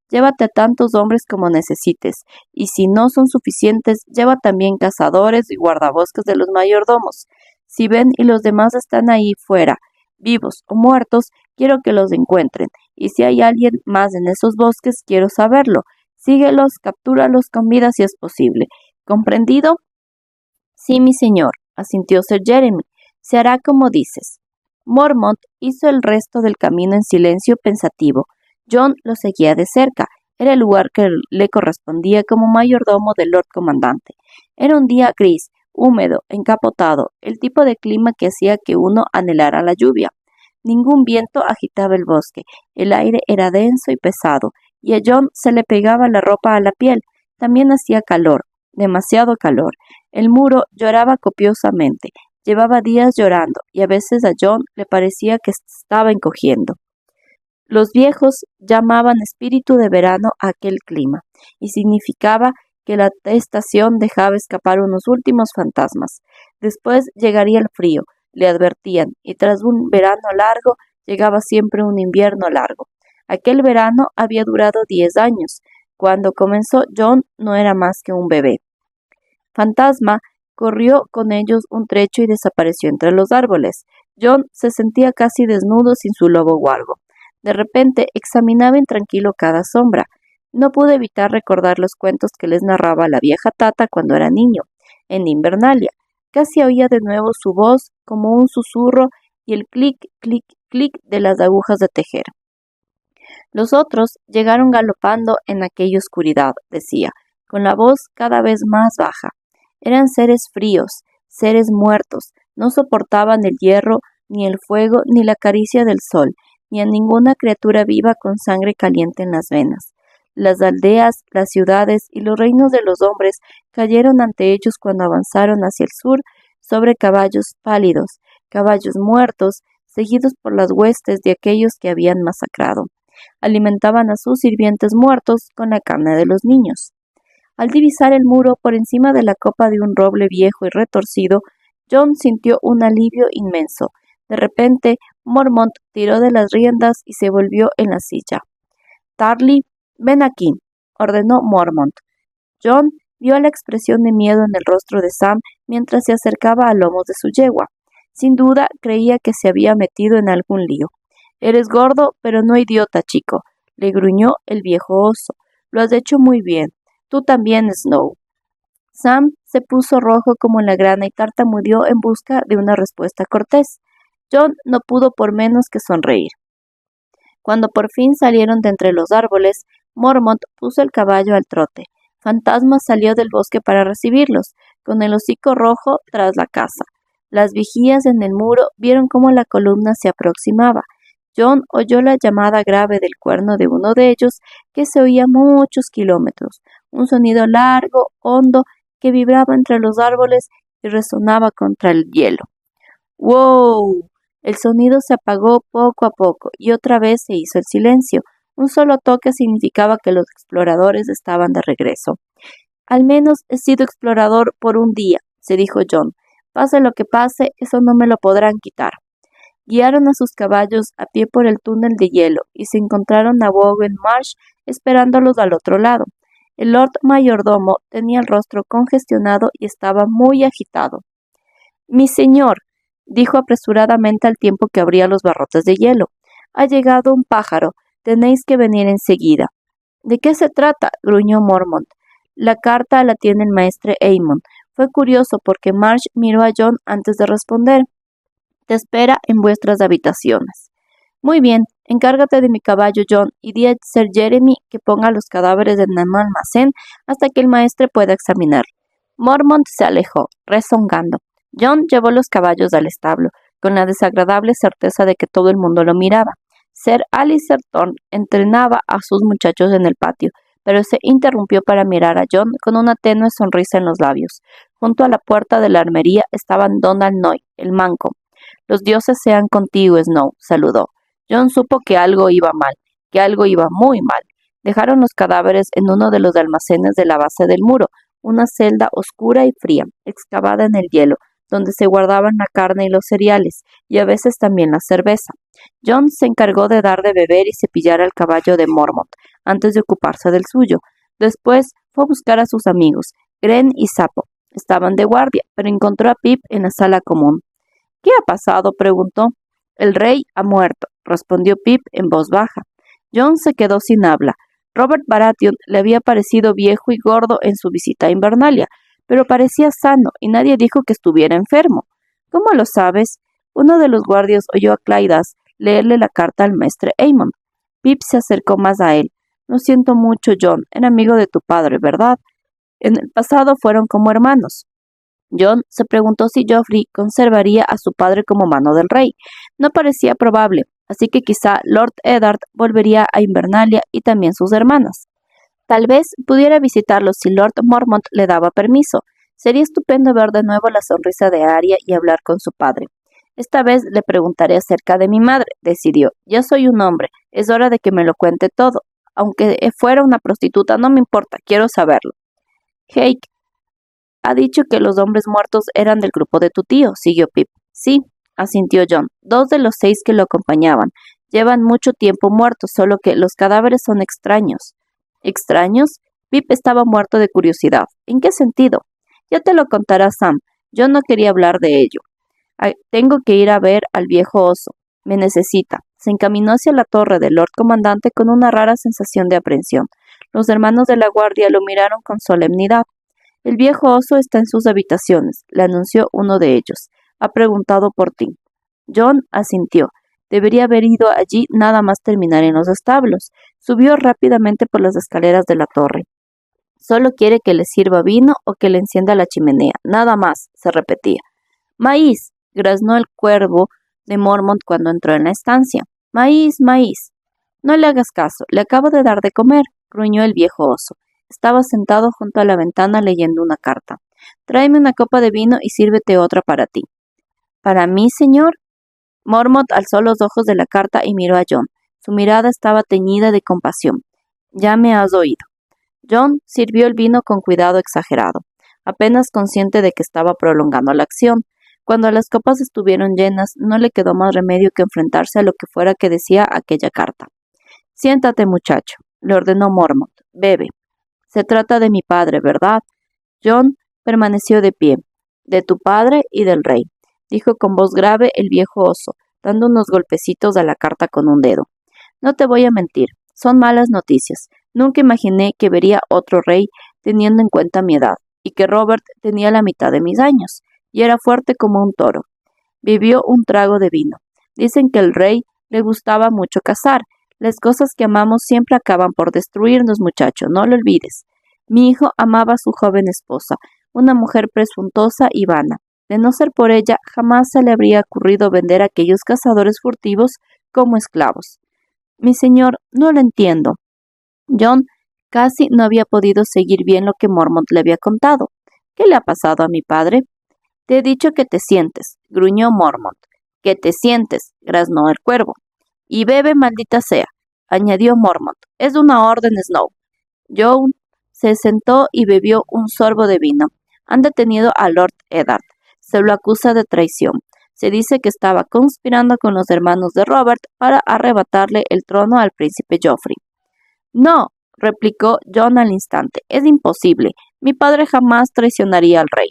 Llévate a tantos hombres como necesites, y si no son suficientes, lleva también cazadores y guardabosques de los mayordomos. Si Ben y los demás están ahí fuera, vivos o muertos, quiero que los encuentren, y si hay alguien más en esos bosques, quiero saberlo. Síguelos, captúralos con vida si es posible. ¿Comprendido?» «Sí, mi señor», asintió Sir Jeremy. «Se hará como dices». Mormont hizo el resto del camino en silencio pensativo. John lo seguía de cerca. Era el lugar que le correspondía como mayordomo del Lord Comandante. Era un día gris, húmedo, encapotado, el tipo de clima que hacía que uno anhelara la lluvia. Ningún viento agitaba el bosque. El aire era denso y pesado, y a John se le pegaba la ropa a la piel. También hacía calor, demasiado calor. El muro lloraba copiosamente. Llevaba días llorando, y a veces a John le parecía que estaba encogiendo. Los viejos llamaban espíritu de verano a aquel clima, y significaba que la estación dejaba escapar unos últimos fantasmas. Después llegaría el frío, le advertían, y tras un verano largo llegaba siempre un invierno largo. Aquel verano había durado 10 años. Cuando comenzó, John no era más que un bebé. Fantasma corrió con ellos un trecho y desapareció entre los árboles. John se sentía casi desnudo sin su lobo huargo. De repente examinaba intranquilo cada sombra. No pudo evitar recordar los cuentos que les narraba la vieja Tata cuando era niño, en Invernalia. Casi oía de nuevo su voz como un susurro y el clic, clic, clic de las agujas de tejer. Los otros llegaron galopando en aquella oscuridad, decía, con la voz cada vez más baja. Eran seres fríos, seres muertos, no soportaban el hierro, ni el fuego, ni la caricia del sol, ni a ninguna criatura viva con sangre caliente en las venas. Las aldeas, las ciudades y los reinos de los hombres cayeron ante ellos cuando avanzaron hacia el sur sobre caballos pálidos, caballos muertos, seguidos por las huestes de aquellos que habían masacrado. Alimentaban a sus sirvientes muertos con la carne de los niños. Al divisar el muro por encima de la copa de un roble viejo y retorcido, John sintió un alivio inmenso. De repente, Mormont tiró de las riendas y se volvió en la silla. «Tarly, ven aquí», ordenó Mormont. John vio la expresión de miedo en el rostro de Sam mientras se acercaba a lomos de su yegua. Sin duda, creía que se había metido en algún lío. «Eres gordo, pero no idiota, chico», le gruñó el viejo oso. «Lo has hecho muy bien. Tú también, Snow». Sam se puso rojo como la grana y tartamudeó en busca de una respuesta cortés. John no pudo por menos que sonreír. Cuando por fin salieron de entre los árboles, Mormont puso el caballo al trote. Fantasma salió del bosque para recibirlos, con el hocico rojo tras la casa. Las vigías en el muro vieron cómo la columna se aproximaba. John oyó la llamada grave del cuerno de uno de ellos, que se oía a muchos kilómetros, un sonido largo, hondo, que vibraba entre los árboles y resonaba contra el hielo. ¡Wow! El sonido se apagó poco a poco y otra vez se hizo el silencio. Un solo toque significaba que los exploradores estaban de regreso. «Al menos he sido explorador por un día», se dijo John. «Pase lo que pase, eso no me lo podrán quitar». Guiaron a sus caballos a pie por el túnel de hielo y se encontraron a Wogan Marsh esperándolos al otro lado. El Lord Mayordomo tenía el rostro congestionado y estaba muy agitado. «Mi señor», dijo apresuradamente al tiempo que abría los barrotes de hielo, «ha llegado un pájaro. Tenéis que venir enseguida». «¿De qué se trata?», gruñó Mormont. «La carta la tiene el maestre Aemon». Fue curioso porque Marsh miró a John antes de responder. «Te espera en vuestras habitaciones». «Muy bien, encárgate de mi caballo, John, y di a Sir Jeremy que ponga los cadáveres en el almacén hasta que el maestre pueda examinarlo». Mormont se alejó, rezongando. John llevó los caballos al establo, con la desagradable certeza de que todo el mundo lo miraba. Sir Alistair Thorne entrenaba a sus muchachos en el patio, pero se interrumpió para mirar a John con una tenue sonrisa en los labios. Junto a la puerta de la armería estaban Donald Noy, el manco. «Los dioses sean contigo, Snow», saludó. John supo que algo iba mal, que algo iba muy mal. Dejaron los cadáveres en uno de los almacenes de la base del muro, una celda oscura y fría, excavada en el hielo, donde se guardaban la carne y los cereales, y a veces también la cerveza. John se encargó de dar de beber y cepillar al caballo de Mormont, antes de ocuparse del suyo. Después fue a buscar a sus amigos, Gren y Sapo. Estaban de guardia, pero encontró a Pip en la sala común. «¿Qué ha pasado?», preguntó. «El rey ha muerto», respondió Pip en voz baja. John se quedó sin habla. Robert Baratheon le había parecido viejo y gordo en su visita a Invernalia, pero parecía sano y nadie dijo que estuviera enfermo. «¿Cómo lo sabes?». Uno de los guardias oyó a Clydas leerle la carta al maestre Aemon. Pip se acercó más a él. «Lo siento mucho, John. Era amigo de tu padre, ¿verdad? En el pasado fueron como hermanos». John se preguntó si Joffrey conservaría a su padre como mano del rey. No parecía probable, así que quizá Lord Eddard volvería a Invernalia y también sus hermanas. Tal vez pudiera visitarlos si Lord Mormont le daba permiso. Sería estupendo ver de nuevo la sonrisa de Arya y hablar con su padre. «Esta vez le preguntaré acerca de mi madre», decidió. «Ya soy un hombre, es hora de que me lo cuente todo. Aunque fuera una prostituta, no me importa, quiero saberlo». «Hake ha dicho que los hombres muertos eran del grupo de tu tío», siguió Pip. «Sí», asintió John. «2 de los 6 que lo acompañaban. Llevan mucho tiempo muertos, solo que los cadáveres son extraños». «¿Extraños?». Pip estaba muerto de curiosidad. «¿En qué sentido?». «Ya te lo contará Sam. Yo no quería hablar de ello. Tengo que ir a ver al viejo oso. Me necesita». Se encaminó hacia la torre del Lord Comandante con una rara sensación de aprensión. Los hermanos de la guardia lo miraron con solemnidad. «El viejo oso está en sus habitaciones», le anunció uno de ellos. «Ha preguntado por ti». John asintió. Debería haber ido allí nada más terminar en los establos. Subió rápidamente por las escaleras de la torre. «Solo quiere que le sirva vino o que le encienda la chimenea. Nada más», se repetía. «Maíz», graznó el cuervo de Mormont cuando entró en la estancia. «Maíz, maíz». «No le hagas caso, le acabo de dar de comer», gruñó el viejo oso. Estaba sentado junto a la ventana leyendo una carta. «Tráeme una copa de vino y sírvete otra para ti». «¿Para mí, señor?». Mormont alzó los ojos de la carta y miró a John. Su mirada estaba teñida de compasión. «Ya me has oído». John sirvió el vino con cuidado exagerado, apenas consciente de que estaba prolongando la acción. Cuando las copas estuvieron llenas, no le quedó más remedio que enfrentarse a lo que fuera que decía aquella carta. «Siéntate, muchacho», le ordenó Mormont. «Bebe. Se trata de mi padre, ¿verdad?». John permaneció de pie. «De tu padre y del rey», dijo con voz grave el viejo oso, dando unos golpecitos a la carta con un dedo. «No te voy a mentir, son malas noticias. Nunca imaginé que vería otro rey teniendo en cuenta mi edad, y que Robert tenía la mitad de mis años, y era fuerte como un toro». Bebió un trago de vino. «Dicen que al rey le gustaba mucho cazar. Las cosas que amamos siempre acaban por destruirnos, muchacho, no lo olvides. Mi hijo amaba a su joven esposa, una mujer presuntuosa y vana. De no ser por ella, jamás se le habría ocurrido vender a aquellos cazadores furtivos como esclavos». «Mi señor, no lo entiendo». John casi no había podido seguir bien lo que Mormont le había contado. «¿Qué le ha pasado a mi padre?». «Te he dicho que te sientes», gruñó Mormont. «Que te sientes», graznó el cuervo. «Y bebe, maldita sea», añadió Mormont. «Es una orden, Snow». John se sentó y bebió un sorbo de vino. «Han detenido a Lord Eddard. Se lo acusa de traición. Se dice que estaba conspirando con los hermanos de Robert para arrebatarle el trono al príncipe Joffrey». «No», replicó John al instante. «Es imposible. Mi padre jamás traicionaría al rey».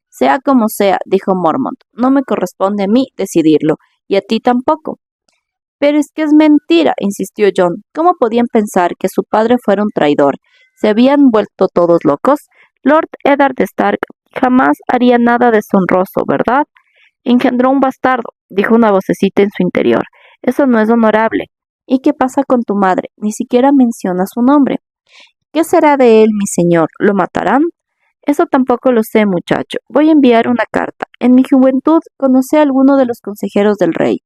«Sea como sea», dijo Mormont, «no me corresponde a mí decidirlo, y a ti tampoco». «Pero es que es mentira», insistió John. «¿Cómo podían pensar que su padre fuera un traidor? ¿Se habían vuelto todos locos? Lord Eddard Stark jamás haría nada deshonroso, ¿verdad?». «Engendró un bastardo», dijo una vocecita en su interior. «Eso no es honorable». «¿Y qué pasa con tu madre? Ni siquiera menciona su nombre». «¿Qué será de él, mi señor? ¿Lo matarán?». «Eso tampoco lo sé, muchacho. Voy a enviar una carta. En mi juventud conocí a alguno de los consejeros del rey.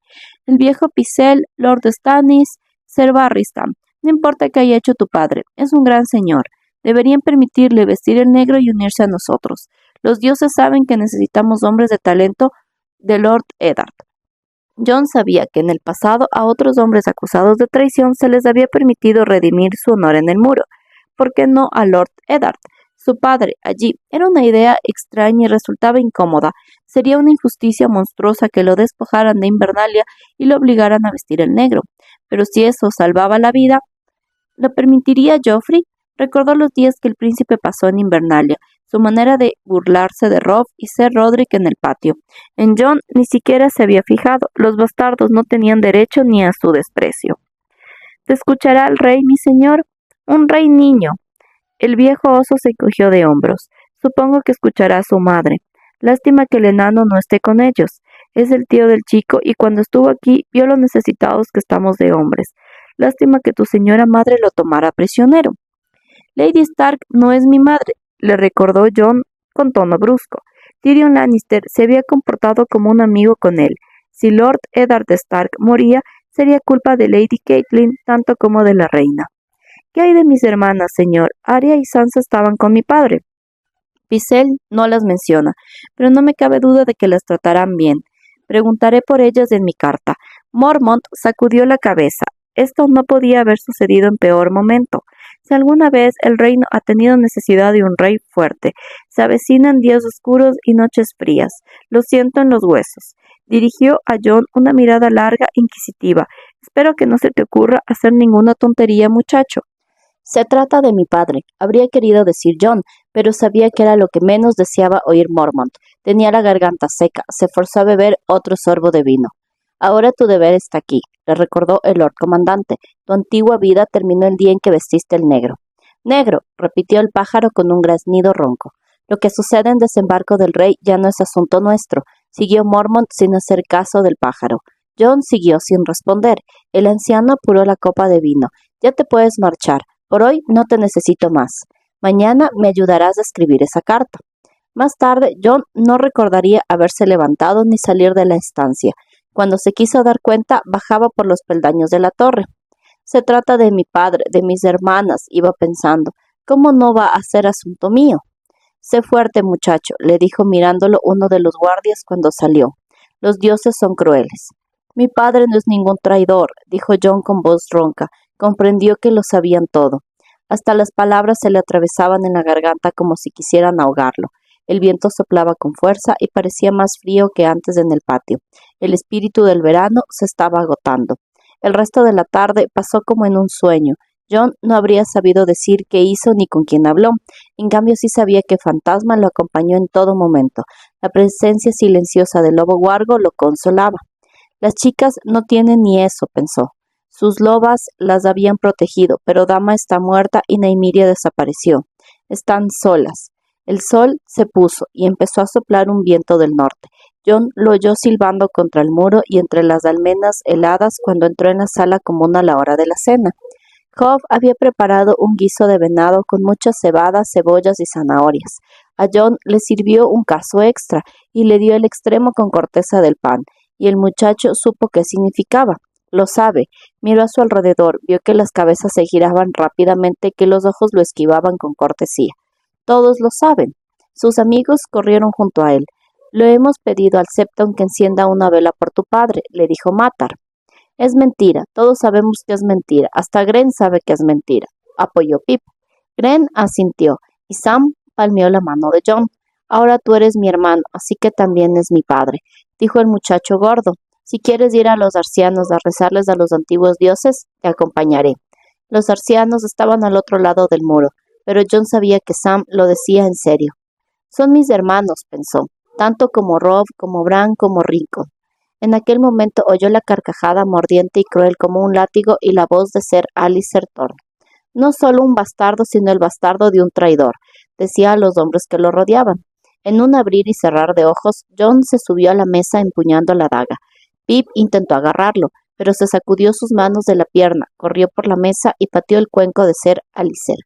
El viejo Pycelle, Lord Stannis, Ser Barristan. No importa qué haya hecho tu padre, es un gran señor. Deberían permitirle vestir el negro y unirse a nosotros. Los dioses saben que necesitamos hombres de talento de Lord Eddard. Jon sabía que en el pasado a otros hombres acusados de traición se les había permitido redimir su honor en el muro. ¿Por qué no a Lord Eddard? Su padre, allí, era una idea extraña y resultaba incómoda. Sería una injusticia monstruosa que lo despojaran de Invernalia y lo obligaran a vestir el negro. Pero si eso salvaba la vida, ¿lo permitiría Joffrey? Recordó los días que el príncipe pasó en Invernalia, su manera de burlarse de Robb y Ser Roderick en el patio. En Jon ni siquiera se había fijado. Los bastardos no tenían derecho ni a su desprecio. ¿Te escuchará el rey, mi señor? Un rey niño. El viejo oso se encogió de hombros. Supongo que escuchará a su madre. Lástima que el enano no esté con ellos. Es el tío del chico y cuando estuvo aquí vio lo necesitados que estamos de hombres. Lástima que tu señora madre lo tomara prisionero. Lady Stark no es mi madre, le recordó Jon con tono brusco. Tyrion Lannister se había comportado como un amigo con él. Si Lord Eddard Stark moría, sería culpa de Lady Catelyn tanto como de la reina. ¿Qué hay de mis hermanas, señor? Arya y Sansa estaban con mi padre. Pycelle no las menciona, pero no me cabe duda de que las tratarán bien. Preguntaré por ellas en mi carta. Mormont sacudió la cabeza. Esto no podía haber sucedido en peor momento. Si alguna vez el reino ha tenido necesidad de un rey fuerte, se avecinan días oscuros y noches frías. Lo siento en los huesos. Dirigió a Jon una mirada larga, inquisitiva. Espero que no se te ocurra hacer ninguna tontería, muchacho. Se trata de mi padre, habría querido decir Jon, pero sabía que era lo que menos deseaba oír Mormont. Tenía la garganta seca, se forzó a beber otro sorbo de vino. Ahora tu deber está aquí, le recordó el Lord Comandante. Tu antigua vida terminó el día en que vestiste el negro. Negro, repitió el pájaro con un graznido ronco. Lo que sucede en Desembarco del Rey ya no es asunto nuestro, siguió Mormont sin hacer caso del pájaro. Jon siguió sin responder. El anciano apuró la copa de vino. Ya te puedes marchar. Por hoy no te necesito más. Mañana me ayudarás a escribir esa carta. Más tarde, Jon no recordaría haberse levantado ni salir de la estancia. Cuando se quiso dar cuenta, bajaba por los peldaños de la torre. Se trata de mi padre, de mis hermanas, iba pensando. ¿Cómo no va a ser asunto mío? Sé fuerte, muchacho, le dijo mirándolo uno de los guardias cuando salió. Los dioses son crueles. Mi padre no es ningún traidor, dijo Jon con voz ronca. Comprendió que lo sabían todo. Hasta las palabras se le atravesaban en la garganta como si quisieran ahogarlo. El viento soplaba con fuerza y parecía más frío que antes en el patio. El espíritu del verano se estaba agotando. El resto de la tarde pasó como en un sueño. Jon no habría sabido decir qué hizo ni con quién habló. En cambio sí sabía que Fantasma lo acompañó en todo momento. La presencia silenciosa del lobo Wargo lo consolaba. Las chicas no tienen ni eso, pensó. Sus lobas las habían protegido, pero Dama está muerta y Nymeria desapareció. Están solas. El sol se puso y empezó a soplar un viento del norte. Jon lo oyó silbando contra el muro y entre las almenas heladas cuando entró en la sala común a la hora de la cena. Hob había preparado un guiso de venado con mucha cebada, cebollas y zanahorias. A Jon le sirvió un cazo extra y le dio el extremo con corteza del pan, y el muchacho supo qué significaba. Lo sabe. Miró a su alrededor, vio que las cabezas se giraban rápidamente, que los ojos lo esquivaban con cortesía. Todos lo saben. Sus amigos corrieron junto a él. Lo hemos pedido al Septon que encienda una vela por tu padre, le dijo Matar. Es mentira, todos sabemos que es mentira, hasta Gren sabe que es mentira, apoyó Pip. Gren asintió, y Sam palmeó la mano de Jon. Ahora tú eres mi hermano, así que también es mi padre, dijo el muchacho gordo. Si quieres ir a los arcianos a rezarles a los antiguos dioses, te acompañaré. Los arcianos estaban al otro lado del muro, pero Jon sabía que Sam lo decía en serio. Son mis hermanos, pensó, tanto como Robb, como Bran, como Rickon. En aquel momento oyó la carcajada mordiente y cruel como un látigo y la voz de Ser Alistair Thorne. No solo un bastardo, sino el bastardo de un traidor, decía a los hombres que lo rodeaban. En un abrir y cerrar de ojos, Jon se subió a la mesa empuñando la daga. Pip intentó agarrarlo, pero se sacudió sus manos de la pierna, corrió por la mesa y pateó el cuenco de Ser Alistair.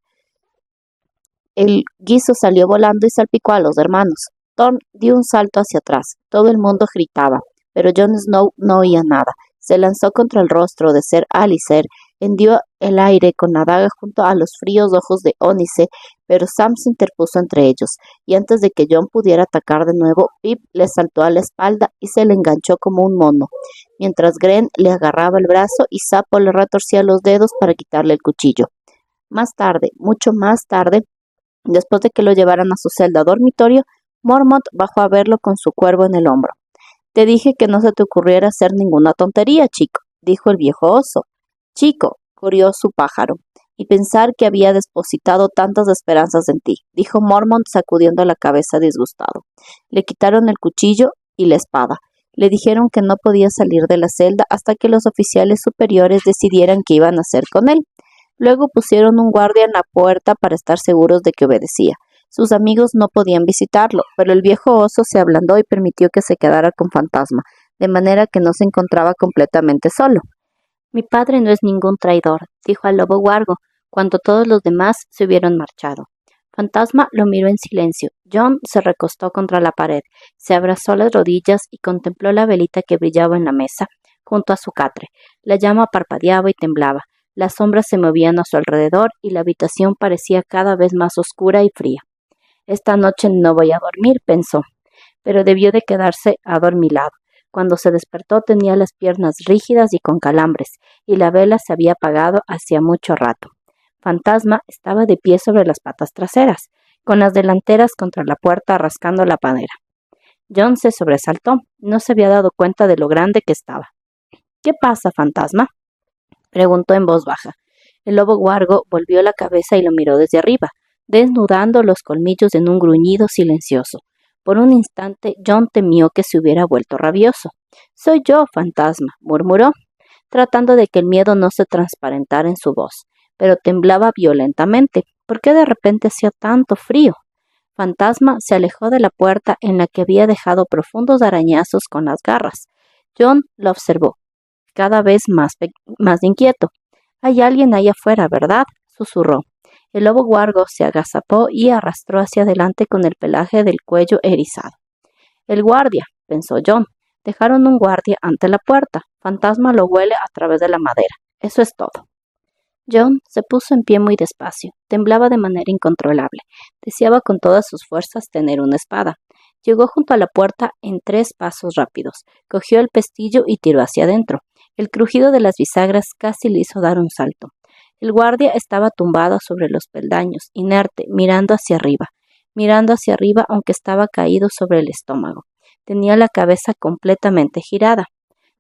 El guiso salió volando y salpicó a los hermanos. Thorne dio un salto hacia atrás. Todo el mundo gritaba, pero Jon Snow no oía nada. Se lanzó contra el rostro de Ser Alistair hendió el aire con la daga junto a los fríos ojos de Ónice, pero Sam se interpuso entre ellos, y antes de que John pudiera atacar de nuevo, Pip le saltó a la espalda y se le enganchó como un mono, mientras Gren le agarraba el brazo y Sapo le retorcía los dedos para quitarle el cuchillo. Más tarde, mucho más tarde, después de que lo llevaran a su celda dormitorio, Mormont bajó a verlo con su cuervo en el hombro. «Te dije que no se te ocurriera hacer ninguna tontería, chico», dijo el viejo oso. «Chico», corrió su pájaro, «y pensar que había depositado tantas esperanzas en ti», dijo Mormont sacudiendo la cabeza disgustado. Le quitaron el cuchillo y la espada. Le dijeron que no podía salir de la celda hasta que los oficiales superiores decidieran qué iban a hacer con él. Luego pusieron un guardia en la puerta para estar seguros de que obedecía. Sus amigos no podían visitarlo, pero el viejo oso se ablandó y permitió que se quedara con Fantasma, de manera que no se encontraba completamente solo. «Mi padre no es ningún traidor», dijo al lobo huargo, cuando todos los demás se hubieron marchado. Fantasma lo miró en silencio. John se recostó contra la pared, se abrazó las rodillas y contempló la velita que brillaba en la mesa, junto a su catre. La llama parpadeaba y temblaba. Las sombras se movían a su alrededor y la habitación parecía cada vez más oscura y fría. «Esta noche no voy a dormir», pensó, pero debió de quedarse adormilado. Cuando se despertó tenía las piernas rígidas y con calambres, y la vela se había apagado hacía mucho rato. Fantasma estaba de pie sobre las patas traseras, con las delanteras contra la puerta rascando la madera. John se sobresaltó, no se había dado cuenta de lo grande que estaba. «¿Qué pasa, Fantasma?», preguntó en voz baja. El lobo huargo volvió la cabeza y lo miró desde arriba, desnudando los colmillos en un gruñido silencioso. Por un instante John temió que se hubiera vuelto rabioso. «Soy yo, Fantasma», murmuró, tratando de que el miedo no se transparentara en su voz, pero temblaba violentamente. ¿Por qué de repente hacía tanto frío? Fantasma se alejó de la puerta en la que había dejado profundos arañazos con las garras. John lo observó, cada vez más inquieto. «Hay alguien ahí afuera, ¿verdad?», susurró. El lobo huargo se agazapó y arrastró hacia adelante con el pelaje del cuello erizado. «El guardia», pensó John. «Dejaron un guardia ante la puerta. Fantasma lo huele a través de la madera. Eso es todo». John se puso en pie muy despacio. Temblaba de manera incontrolable. Deseaba con todas sus fuerzas tener una espada. Llegó junto a la puerta en 3 pasos rápidos. Cogió el pestillo y tiró hacia adentro. El crujido de las bisagras casi le hizo dar un salto. El guardia estaba tumbado sobre los peldaños, inerte, mirando hacia arriba aunque estaba caído sobre el estómago. Tenía la cabeza completamente girada.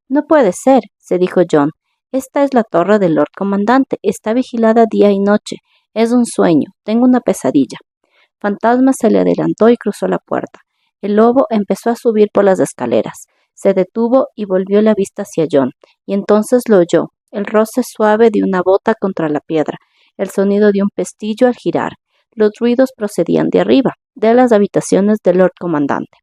«No puede ser», se dijo John. «Esta es la torre del Lord Comandante. Está vigilada día y noche. Es un sueño. Tengo una pesadilla». Fantasma se le adelantó y cruzó la puerta. El lobo empezó a subir por las escaleras. Se detuvo y volvió la vista hacia John, y entonces lo oyó. El roce suave de una bota contra la piedra, el sonido de un pestillo al girar. Los ruidos procedían de arriba, de las habitaciones del Lord Comandante.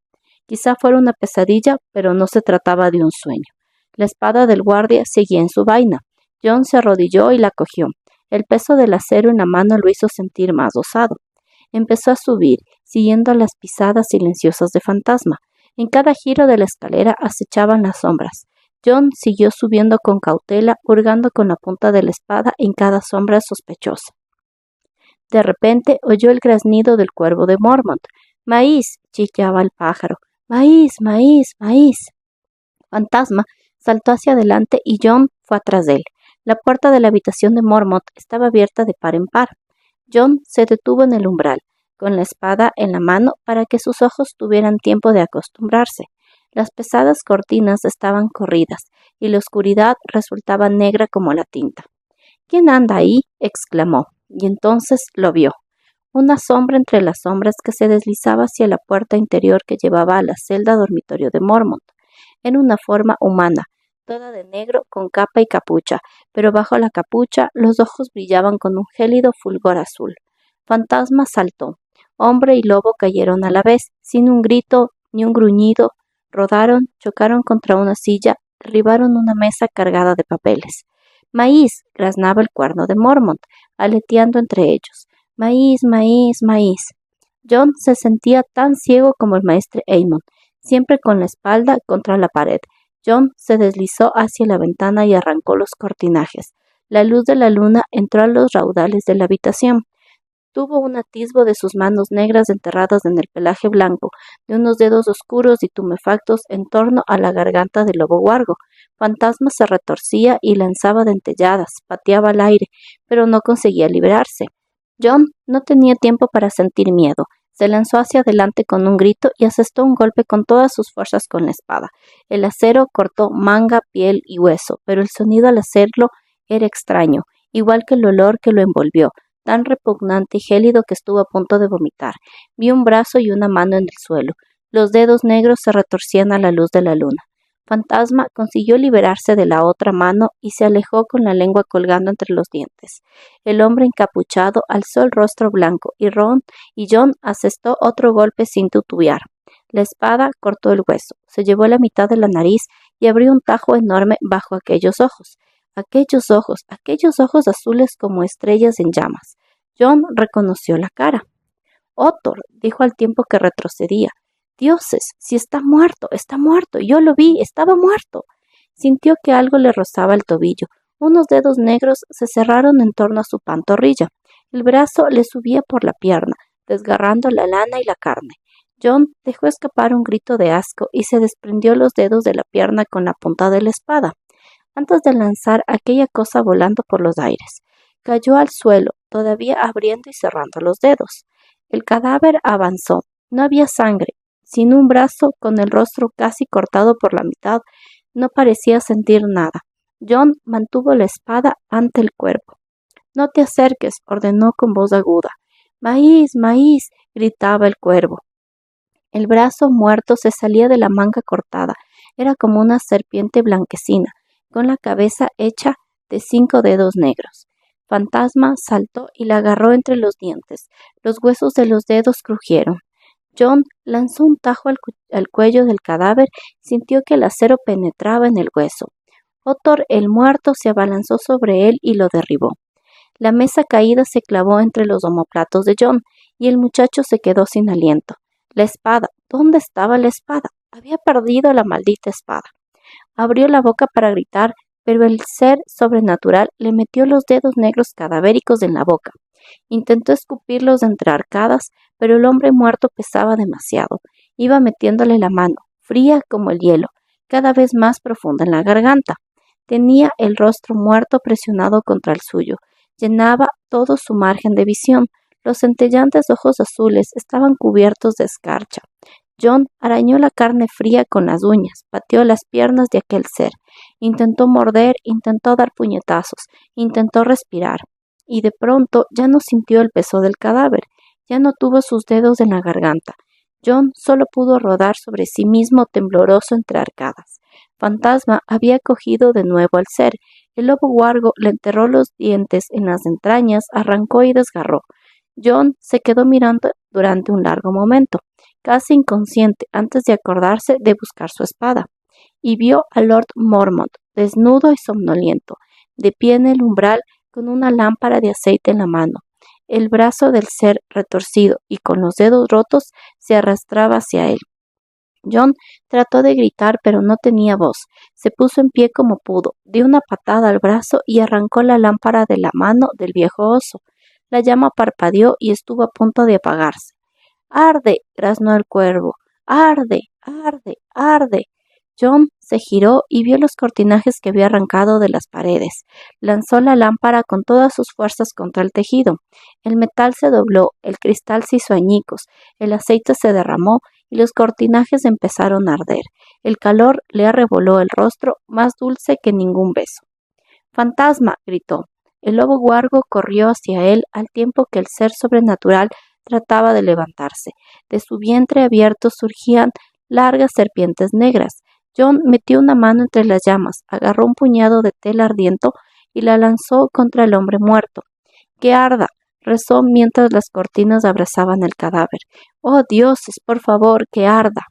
Quizá fuera una pesadilla, pero no se trataba de un sueño. La espada del guardia seguía en su vaina. John se arrodilló y la cogió. El peso del acero en la mano lo hizo sentir más osado. Empezó a subir, siguiendo las pisadas silenciosas de Fantasma. En cada giro de la escalera acechaban las sombras. John siguió subiendo con cautela, hurgando con la punta de la espada en cada sombra sospechosa. De repente oyó el graznido del cuervo de Mormont. «¡Maíz!», chillaba el pájaro. «¡Maíz, maíz, maíz!». Fantasma saltó hacia adelante y John fue atrás de él. La puerta de la habitación de Mormont estaba abierta de par en par. John se detuvo en el umbral, con la espada en la mano para que sus ojos tuvieran tiempo de acostumbrarse. Las pesadas cortinas estaban corridas y la oscuridad resultaba negra como la tinta. «¿Quién anda ahí?», exclamó, y entonces lo vio. Una sombra entre las sombras que se deslizaba hacia la puerta interior que llevaba a la celda dormitorio de Mormont. Era una forma humana, toda de negro con capa y capucha, pero bajo la capucha los ojos brillaban con un gélido fulgor azul. Fantasma saltó. Hombre y lobo cayeron a la vez, sin un grito ni un gruñido. Rodaron, chocaron contra una silla, derribaron una mesa cargada de papeles. «Maíz», graznaba el cuerno de Mormont, aleteando entre ellos. «Maíz, maíz, maíz». John se sentía tan ciego como el maestre Aemon, siempre con la espalda contra la pared. John se deslizó hacia la ventana y arrancó los cortinajes. La luz de la luna entró a los raudales de la habitación. Tuvo un atisbo de sus manos negras enterradas en el pelaje blanco, de unos dedos oscuros y tumefactos en torno a la garganta del lobo huargo. Fantasma se retorcía y lanzaba dentelladas, pateaba al aire, pero no conseguía librarse. John no tenía tiempo para sentir miedo. Se lanzó hacia adelante con un grito y asestó un golpe con todas sus fuerzas con la espada. El acero cortó manga, piel y hueso, pero el sonido al hacerlo era extraño, igual que el olor que lo envolvió, tan repugnante y gélido que estuvo a punto de vomitar. Vio un brazo y una mano en el suelo. Los dedos negros se retorcían a la luz de la luna. Fantasma consiguió liberarse de la otra mano y se alejó con la lengua colgando entre los dientes. El hombre encapuchado alzó el rostro blanco y John asestó otro golpe sin titubear. La espada cortó el hueso, se llevó la mitad de la nariz y abrió un tajo enorme bajo aquellos ojos. Aquellos ojos azules como estrellas en llamas. John reconoció la cara. Othor, dijo al tiempo que retrocedía. Dioses, si está muerto, yo lo vi, estaba muerto. Sintió que algo le rozaba el tobillo. Unos dedos negros se cerraron en torno a su pantorrilla. El brazo le subía por la pierna, desgarrando la lana y la carne. John dejó escapar un grito de asco y se desprendió los dedos de la pierna con la punta de la espada, antes de lanzar aquella cosa volando por los aires. Cayó al suelo, todavía abriendo y cerrando los dedos. El cadáver avanzó. No había sangre. Sin un brazo, con el rostro casi cortado por la mitad, no parecía sentir nada. John mantuvo la espada ante el cuerpo. «No te acerques», ordenó con voz aguda. «Maíz, maíz», gritaba el cuervo. El brazo muerto se salía de la manga cortada. Era como una serpiente blanquecina, con la cabeza hecha de 5 dedos negros. Fantasma saltó y la agarró entre los dientes. Los huesos de los dedos crujieron. John lanzó un tajo al cuello del cadáver, sintió que el acero penetraba en el hueso. Othor, el muerto, se abalanzó sobre él y lo derribó. La mesa caída se clavó entre los omoplatos de John, y el muchacho se quedó sin aliento. La espada, ¿dónde estaba la espada? Había perdido la maldita espada. Abrió la boca para gritar, pero el ser sobrenatural le metió los dedos negros cadavéricos en la boca. Intentó escupirlos entre arcadas, pero el hombre muerto pesaba demasiado. Iba metiéndole la mano, fría como el hielo, cada vez más profunda en la garganta. Tenía el rostro muerto presionado contra el suyo. Llenaba todo su margen de visión. Los centellantes ojos azules estaban cubiertos de escarcha. John arañó la carne fría con las uñas, pateó las piernas de aquel ser. Intentó morder, intentó dar puñetazos, intentó respirar. Y de pronto ya no sintió el peso del cadáver, ya no tuvo sus dedos en la garganta. John solo pudo rodar sobre sí mismo tembloroso entre arcadas. Fantasma había cogido de nuevo al ser. El lobo huargo le enterró los dientes en las entrañas, arrancó y desgarró. John se quedó mirando durante un largo momento, casi inconsciente, antes de acordarse de buscar su espada, y vio a Lord Mormont, desnudo y somnoliento, de pie en el umbral, con una lámpara de aceite en la mano. El brazo del ser, retorcido y con los dedos rotos, se arrastraba hacia él. John trató de gritar, pero no tenía voz. Se puso en pie como pudo, dio una patada al brazo y arrancó la lámpara de la mano del viejo oso. La llama parpadeó y estuvo a punto de apagarse. «¡Arde!», graznó el cuervo. «¡Arde! ¡Arde! ¡Arde!». John se giró y vio los cortinajes que había arrancado de las paredes. Lanzó la lámpara con todas sus fuerzas contra el tejido. El metal se dobló, el cristal se hizo añicos, el aceite se derramó y los cortinajes empezaron a arder. El calor le arreboló el rostro, más dulce que ningún beso. «¡Fantasma!», gritó. El lobo huargo corrió hacia él al tiempo que el ser sobrenatural trataba de levantarse. De su vientre abierto surgían largas serpientes negras. John metió una mano entre las llamas, agarró un puñado de tela ardiente y la lanzó contra el hombre muerto. «¡Que arda!», rezó mientras las cortinas abrazaban el cadáver. «¡Oh, dioses, por favor, que arda!».